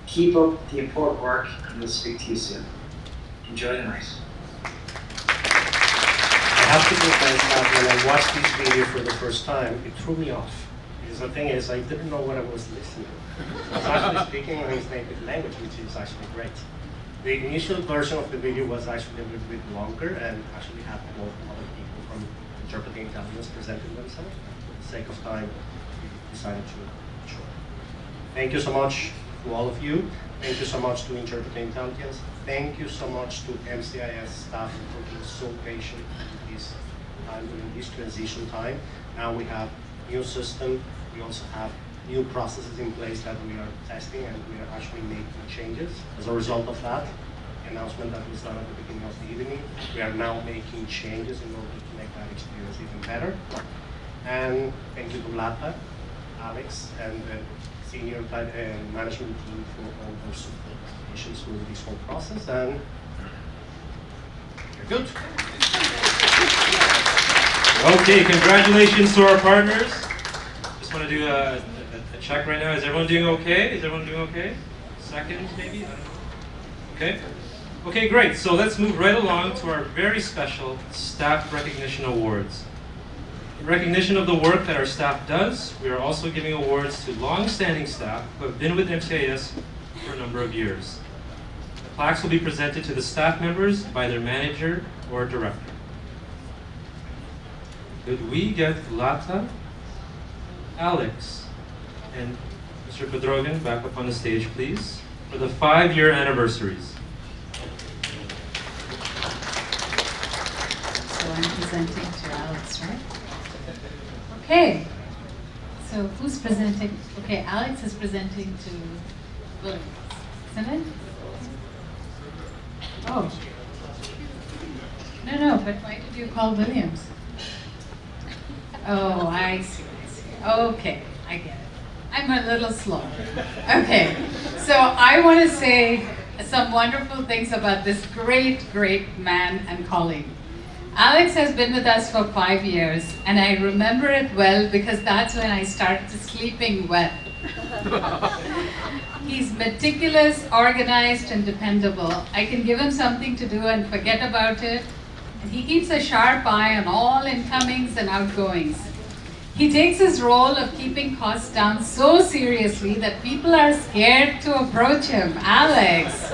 Keep up the important work, and we'll speak to you soon. Enjoy the night. I have to confess that when I watched this video for the first time, it threw me off. Because the thing is, I didn't know what I was listening to. I was actually speaking in his native language, which is actually great. The initial version of the video was actually a little bit longer and actually had more other people from Interpreting Intelligence presenting themselves. For the sake of time, we decided to shorten. Thank you so much to all of you. Thank you so much to Interpreting Intelligence. Thank you so much to MCIS staff for being so patient in this time, during this transition time. Now we have new system. We also have new processes in place that we are testing, and we are actually making changes. As a result of that, the announcement that was done at the beginning of the evening, we are now making changes in order to make that experience even better. And thank you to Lata, Alex, and the senior management team for all those supportations through this whole process. And you're good. Okay, congratulations to our partners. Just want to do a check right now. Is everyone doing okay? Is everyone doing okay? Seconds, maybe? I don't know. Okay. Okay, great. So let's move right along to our very special Staff Recognition Awards. In recognition of the work that our staff does, we are also giving awards to long-standing staff who have been with MCIS for a number of years. The plaques will be presented to the staff members by their manager or director. Could we get Lata, Alex, and Mr. Pedrogan back up on the stage, please, for the 5-year anniversaries. So I'm presenting to Alex, right? Okay. So who's presenting? Okay, Alex is presenting to Williams, isn't it? Oh. No, but why did you call Williams? Oh, I see. Okay, I get it. I'm a little slow. Okay, so I want to say some wonderful things about this great man and colleague. Alex has been with us for 5 years, and I remember it well because that's when I started sleeping well. He's meticulous, organized, and dependable. I can give him something to do and forget about it. And he keeps a sharp eye on all incomings and outgoings. He takes his role of keeping costs down so seriously that people are scared to approach him. Alex.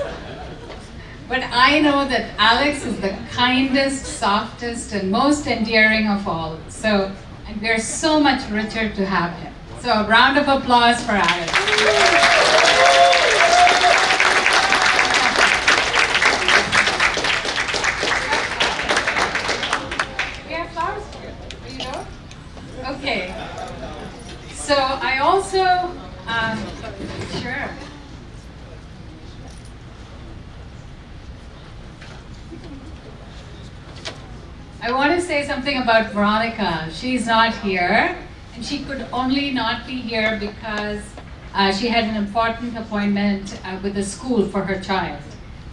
But I know that Alex is the kindest, softest, and most endearing of all. So, and we're so much richer to have him. So a round of applause for Alex. We have flowers here. You know? Okay. So I also, sure. I want to say something about Veronica. She's not here, and she could only not be here because she had an important appointment with the school for her child.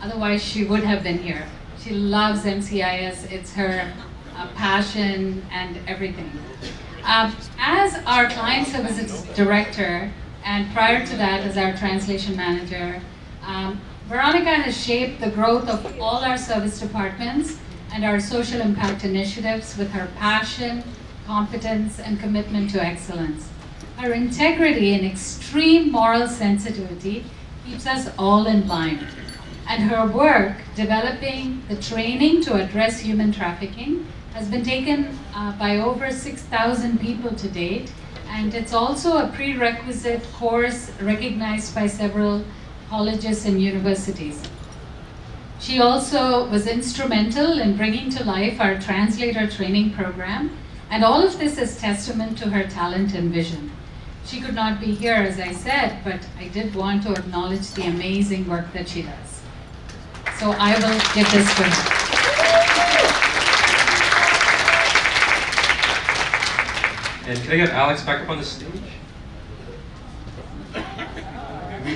Otherwise, she would have been here. She loves MCIS. It's her passion and everything. As our client services director, and prior to that as our translation manager, Veronica has shaped the growth of all our service departments and our social impact initiatives with her passion, competence, and commitment to excellence. Her integrity and extreme moral sensitivity keeps us all in line. And her work developing the training to address human trafficking has been taken by over 6,000 people to date, and it's also a prerequisite course recognized by several colleges and universities. She also was instrumental in bringing to life our translator training program, and all of this is testament to her talent and vision. She could not be here, as I said, but I did want to acknowledge the amazing work that she does. So I will give this to her. And can I get Alex back up on the stage?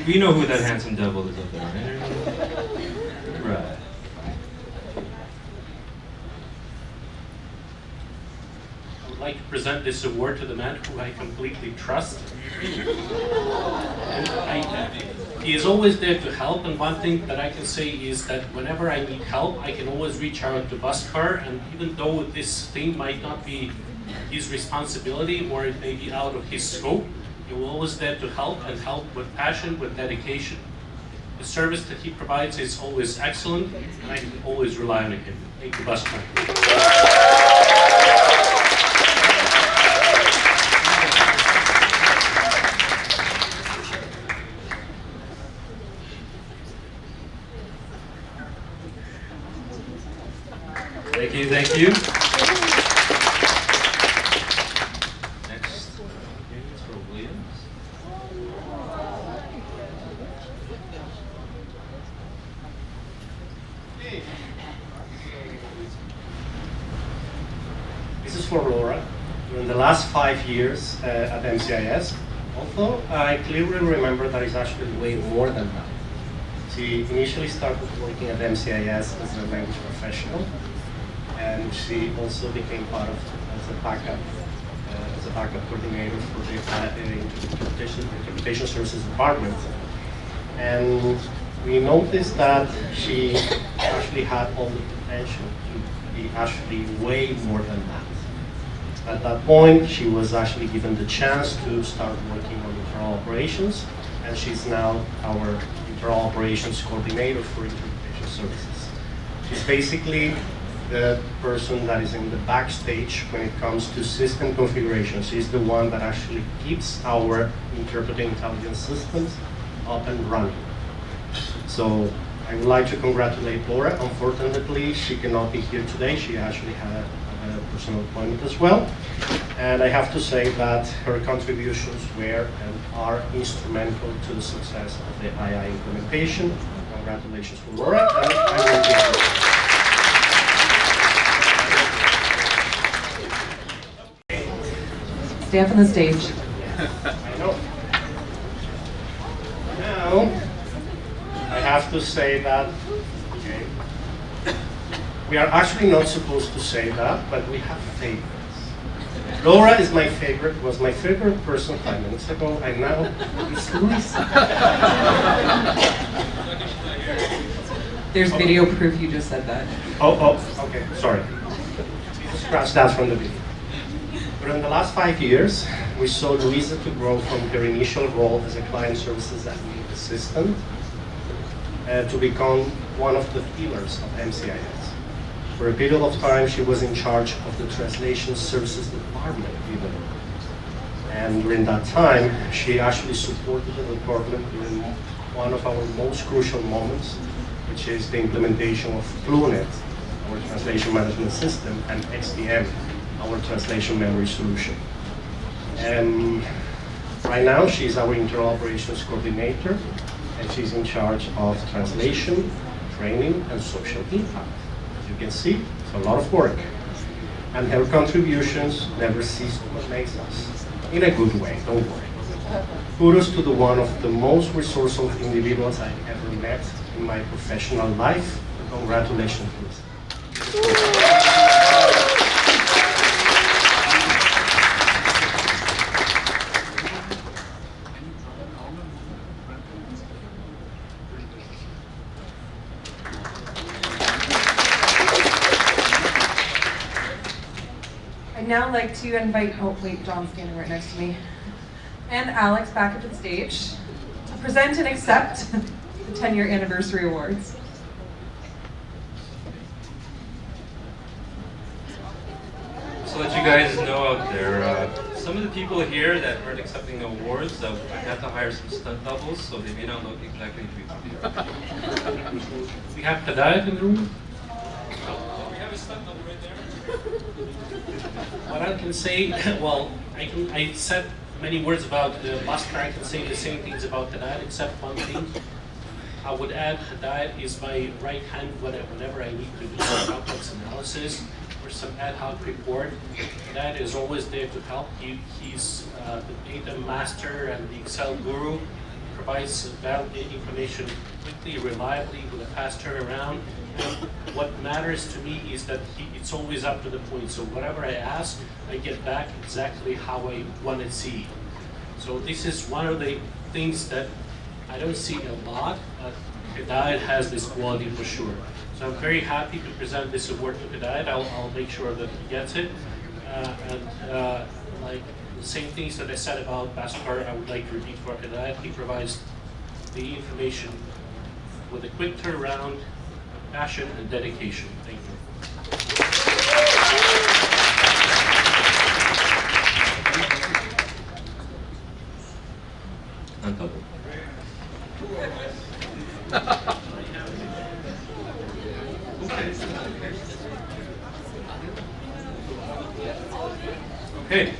We know who that handsome devil is up there, right? Right. I would like to present this award to the man who I completely trust. He is always there to help, and one thing that I can say is that whenever I need help, I can always reach out to Bhaskar, and even though this thing might not be his responsibility or it may be out of his scope, he will always there to help, and help with passion, with dedication. The service that he provides is always excellent, and I can always rely on him. Thank you, Bhaskar. Thank you, thank you. Next is for Williams. This is for Laura. During the last 5 years at MCIS, although I clearly remember that it's actually way more than that. She initially started working at MCIS as a language professional, and she also became part of as a backup coordinator for the interpretation services department. And we noticed that she actually had all the potential to be actually way more than that. At that point, she was actually given the chance to start working on internal operations, and she's now our internal operations coordinator for interpretation services. She's basically the person that is in the backstage when it comes to system configuration. She's the one that actually keeps our interpreting intelligence systems up and running. So I would like to congratulate Laura. Unfortunately, she cannot be here today. She actually had a personal appointment as well. And I have to say that her contributions were and are instrumental to the success of the II implementation. Congratulations to Laura. And I will give her. Stay up on the stage. I know. Now, I have to say that, okay, we are actually not supposed to say that, but we have favorites. Laura is my favorite, was my favorite person 5 minutes ago, and now it's Luisa. There's video proof you just said that. Oh, okay, sorry. Scratch that from the video. During the last 5 years, we saw Luisa to grow from her initial role as a client services admin assistant to become one of the pillars of MCIS. For a period of time, she was in charge of the translation services department even. And during that time, she actually supported the department during one of our most crucial moments, which is the implementation of Fluent, our translation management system, and XDM, our translation memory solution. And right now, she's our internal operations coordinator, and she's in charge of translation, training, and social impact. As you can see, it's a lot of work. And her contributions never cease to amaze us, in a good way, don't worry. Kudos to the one of the most resourceful individuals I've ever met, in my professional life. Congratulations, please. I'd now like to invite, oh wait, John's standing right next to me, and Alex back up to the stage to present and accept the 10-year anniversary awards. So let you guys know out there, some of the people here that aren't accepting the awards, I had to hire some stunt doubles, so they may not look exactly We have Kadayat in the room. We have a stunt double right there. What I can say, well, I said many words about Master. I can say the same things about Hadad, except one thing. I would add Hadad is my right hand whenever I need to do some complex analysis or some ad hoc report. Hadad is always there to help. He's the data master and the Excel guru. He provides valuable information quickly, reliably, with a fast turnaround. And what matters to me is that it's always up to the point. So whatever I ask, I get back exactly how I want to see. So this is one of the things that I don't see a lot, but Hidayat has this quality for sure. So I'm very happy to present this award to Hidayat. I'll make sure that he gets it. Like the same things that I said about Bhaskar, I would like to repeat for Hidayat. He provides the information with a quick turnaround, passion, and dedication. Thank you. Okay.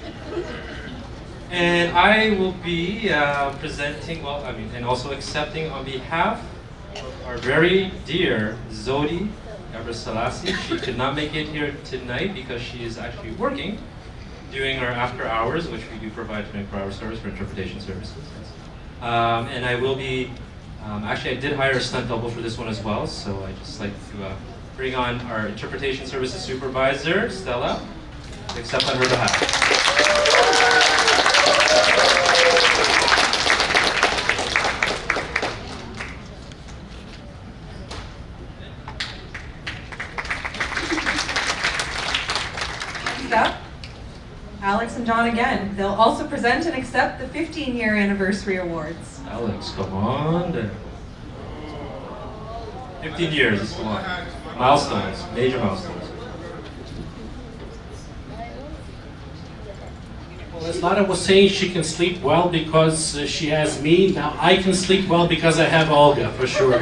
And I will be presenting, and also accepting on behalf of our very dear Zodi Gabrasalasi. She could not make it here tonight because she is actually working, doing our after hours, which we do provide 24-hour service for interpretation services. And I will be, actually I did hire a stunt double for this one as well, so I'd just like to bring on our interpretation services supervisor, Stella, to accept on her behalf. Up, Alex and John again. They'll also present and accept the 15-year anniversary awards. Alex, come on down. 15 years is a lot. Milestones, major milestones. Well, as Lara was saying, she can sleep well because she has me. Now I can sleep well because I have Olga, for sure.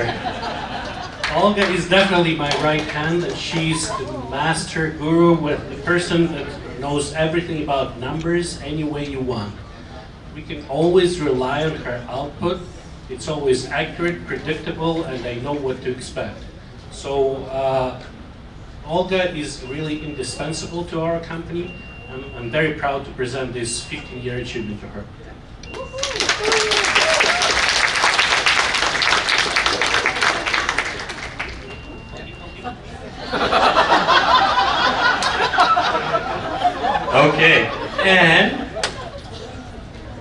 Olga is definitely my right hand, and she's the master guru, with the person that knows everything about numbers any way you want. We can always rely on her output. It's always accurate, predictable, and I know what to expect. So Olga is really indispensable to our company. I'm very proud to present this 15-year achievement to her. Okay, and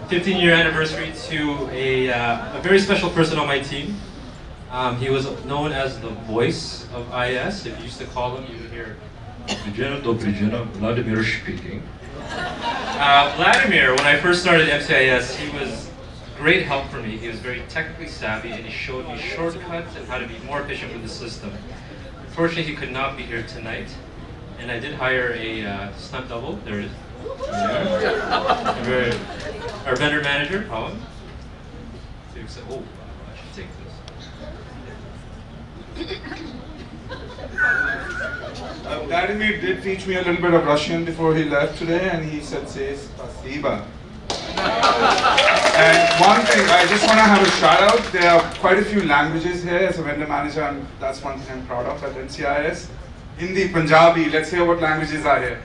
15-year anniversary to a very special person on my team. He was known as the voice of IS. If you used to call him, you would hear, Vladimir speaking. Vladimir, when I first started MCIS, he was great help for me. He was very technically savvy, and he showed me shortcuts and how to be more efficient with the system. Unfortunately, he could not be here tonight, and I did hire a stunt double. There is our vendor manager, Colin. Oh, I should take this. Vladimir did teach me a little bit of Russian before he left today, and he said, say spasiba. And one thing, I just want to have a shout out. There are quite a few languages here as a vendor manager, and that's one thing I'm proud of at MCIS. Hindi, Punjabi, let's hear what languages are here.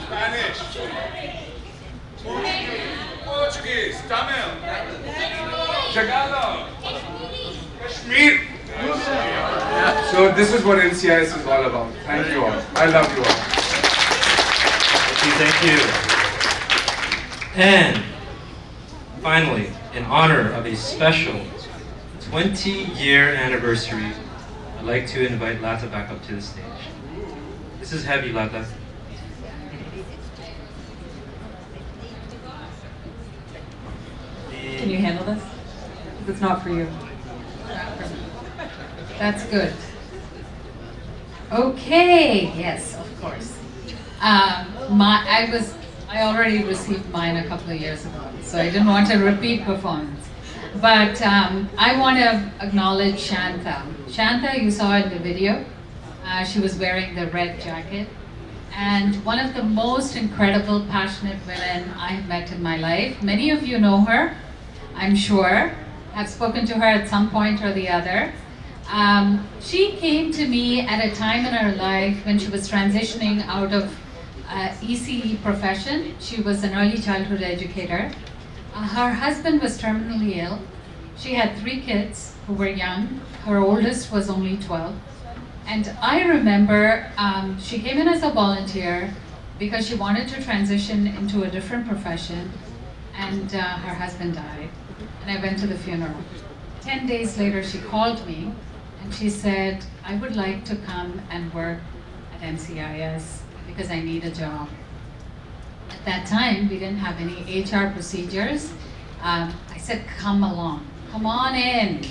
Spanish. Portuguese, Tamil, Tagalog, So this is what MCIS is all about. Thank you all. I love you all. Thank you. And finally, in honor of a special 20-year anniversary, I'd like to invite Lata back up to the stage. This is heavy, Lata. Can you handle this? It's not for you. That's good. Okay, yes, of course. I already received mine a couple of years ago, so I didn't want a repeat performance. But I want to acknowledge Shanta. Shanta, you saw in the video, she was wearing the red jacket. And one of the most incredible, passionate women I have met in my life. Many of you know her, I'm sure. I've spoken to her at some point or the other. She came to me at a time in her life when she was transitioning out of ECE profession. She was an early childhood educator. Her husband was terminally ill. She had 3 kids who were young. Her oldest was only 12. And I remember she came in as a volunteer because she wanted to transition into a different profession, and her husband died. And I went to the funeral. 10 days later, she called me and she said, I would like to come and work at MCIS because I need a job. At that time, we didn't have any HR procedures. I said, come along, come on in.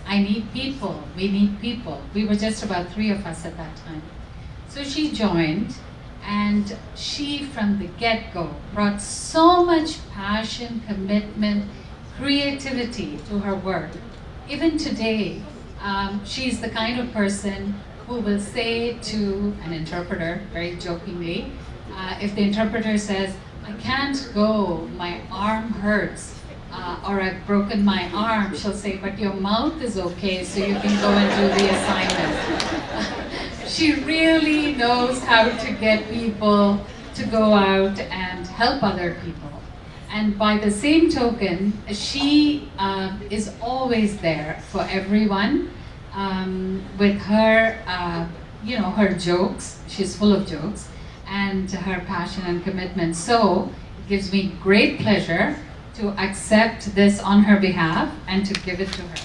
I need people, we need people. We were just about 3 of us at that time. So she joined, and she, from the get-go, brought so much passion, commitment, creativity to her work. Even today, she's the kind of person who will say to an interpreter, very jokingly, if the interpreter says, I can't go, my arm hurts, or I've broken my arm, she'll say, but your mouth is okay, so you can go and do the assignment. She really knows how to get people to go out and help other people. And by the same token, she is always there for everyone with her, her jokes. She's full of jokes, and her passion and commitment. So it gives me great pleasure to accept this on her behalf and to give it to her.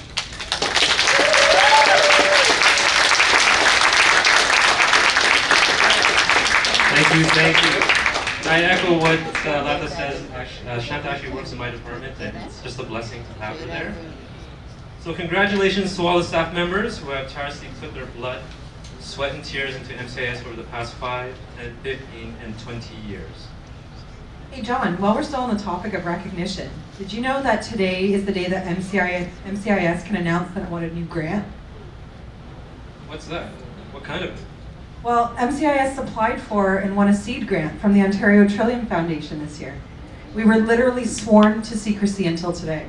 Thank you. I echo what Lata says. Shanta actually works in my department, and it's just a blessing to have her there. So congratulations to all the staff members who have tirelessly put their blood, sweat, and tears into MCIS over the past 5, 10, 15, and 20 years. Hey John, while we're still on the topic of recognition, did you know that today is the day that MCIS can announce that it won a new grant? What's that? What kind of? Well, MCIS applied for and won a seed grant from the Ontario Trillium Foundation this year. We were literally sworn to secrecy until today.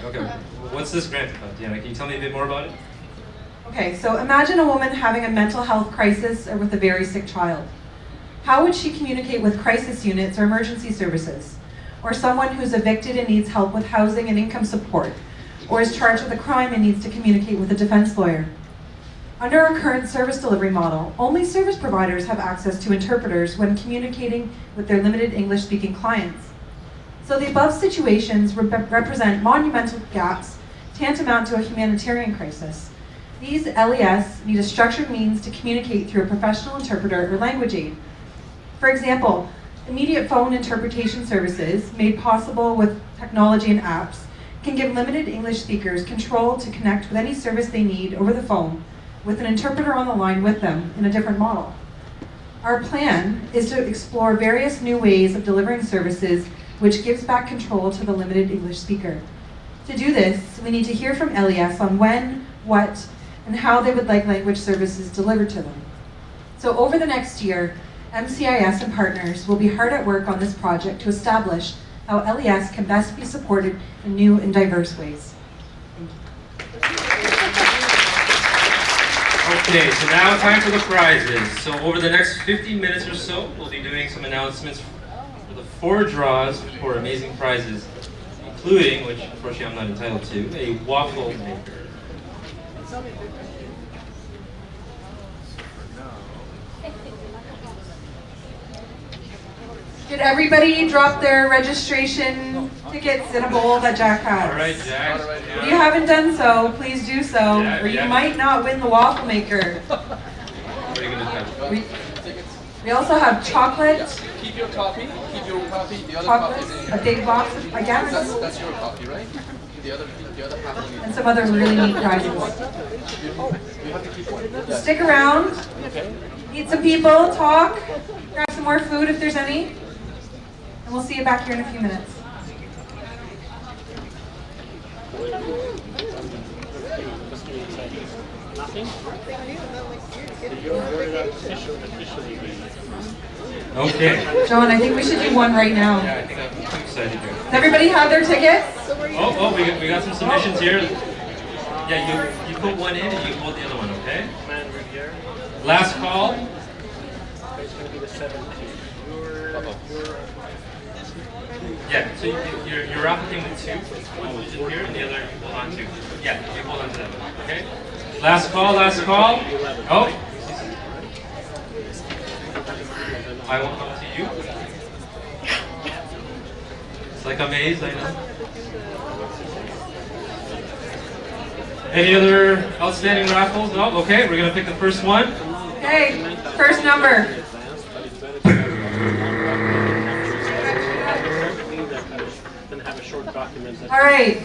Okay, what's this grant about, Diana? Can you tell me a bit more about it? Okay, so imagine a woman having a mental health crisis or with a very sick child. How would she communicate with crisis units or emergency services? Or someone who's evicted and needs help with housing and income support, or is charged with a crime and needs to communicate with a defense lawyer? Under our current service delivery model, only service providers have access to interpreters when communicating with their limited English-speaking clients. So the above situations represent monumental gaps tantamount to a humanitarian crisis. These LES need a structured means to communicate through a professional interpreter or language aid. For example, immediate phone interpretation services, made possible with technology and apps, can give limited English speakers control to connect with any service they need over the phone, with an interpreter on the line with them in a different model. Our plan is to explore various new ways of delivering services which gives back control to the limited English speaker. To do this, we need to hear from LES on when, what, and how they would like language services delivered to them. So over the next year, MCIS and partners will be hard at work on this project to establish how LES can best be supported in new and diverse ways. Okay, so now time for the prizes. So over the next 50 minutes or so, we'll be doing some announcements for the 4 draws for amazing prizes, including, which unfortunately I'm not entitled to, a waffle maker. Did everybody drop their registration tickets in a bowl that Jack has? All right, Jack. If you haven't done so, please do so, or you might not win the waffle maker. What are you going to have? We also have chocolate. Keep your copy. Keep your copy. The other Chocolates, copy is in a big box of, I guess. That's your copy, right? The other half. And some other really neat prizes. You have to keep one. Stick around. Okay. Meet some people, talk, grab some more food if there's any. And we'll see you back here in a few minutes. Okay. John, I think we should do one right now. Yeah, I think I'm excited here. Does everybody have their tickets? Oh, we got some submissions here. Yeah, you put one in and you hold the other one, okay? Last call. It's going to be the 17th. Yeah, so you're applicant with two. One was in here and the other you hold on to. Yeah, you hold on to that one, okay? Last call, last call. Oh. I will come to you. It's like a maze, I know. Any other outstanding raffles? No? Okay, we're going to pick the first one. Okay, first number. All right,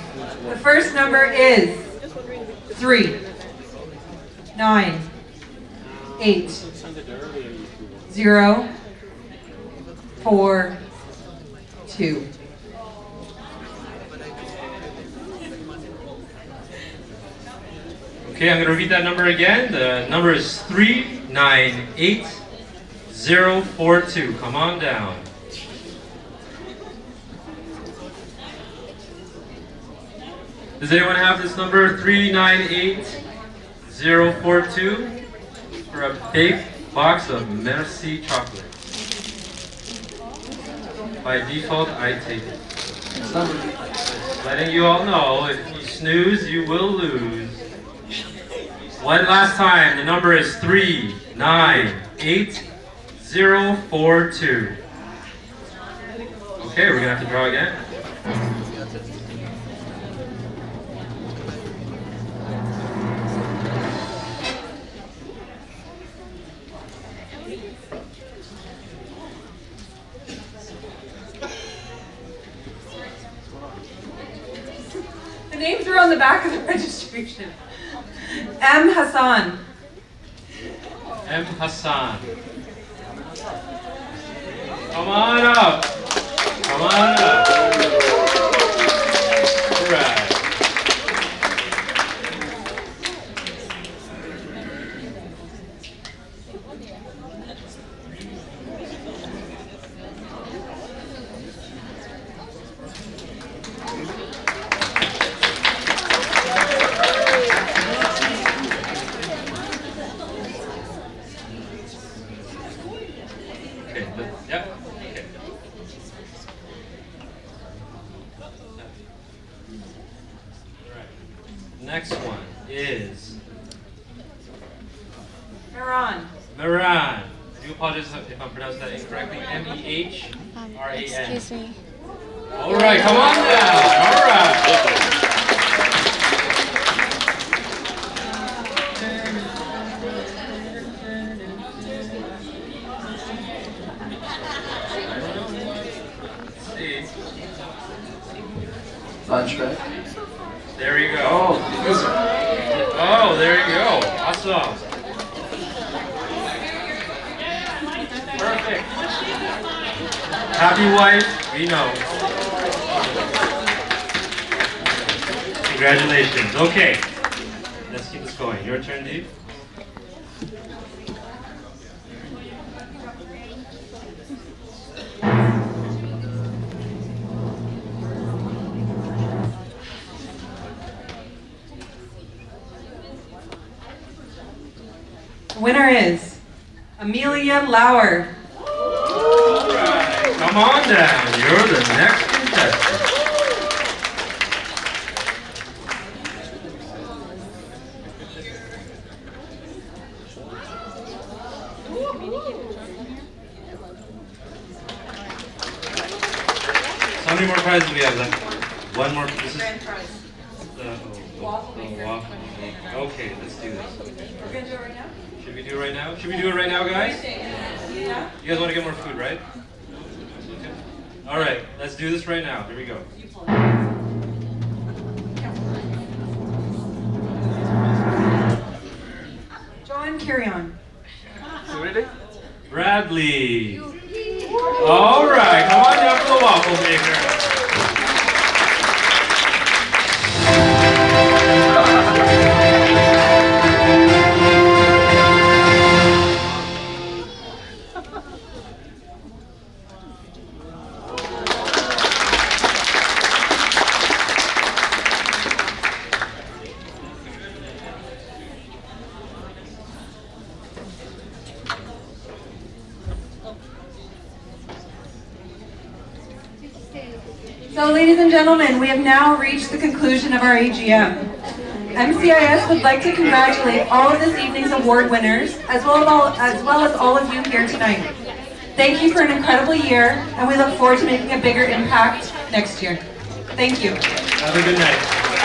the first number is 3, 9, 8, 0, 4, 2. Okay, I'm going to repeat that number again. The number is 398042. Come on down. Does anyone have this number, 398042, for a big box of Merci chocolate? By default, I take it. Letting you all know, if you snooze, you will lose. One last time, the number is 398042. Okay, we're gonna have to draw again. The names are on the back of the registration. M. Hassan. M. Hassan. Come on up. Come on up. All right. Next one is Mehran. Mehran. I do apologize if I'm pronouncing that incorrectly. M-E-H-R-A-N. Excuse me. All right, come on down. All right. Let's see. Lunch bag. There you go. Oh, there you go. Awesome. Perfect. Happy wife, we know. Congratulations. Okay. Let's keep this going. Your turn, Dave. The winner is Amelia Lauer. All right. Come on down. You're the next contestant. How many more prizes do we have left? One more. This is Grand prize. waffle maker. Okay, let's do this. We're gonna do it right now? Should we do it right now? Should we do it right now, guys? Yeah. You guys want to get more food, right? Okay. All right, let's do this right now. Here we go. John, carry on. Bradley. All right, come on down for the waffle maker. So, ladies and gentlemen, we have now reached the conclusion of our AGM. MCIS would like to congratulate all of this evening's award winners, as well as all of you here tonight. Thank you for an incredible year, and we look forward to making a bigger impact next year. Thank you. Have a good night.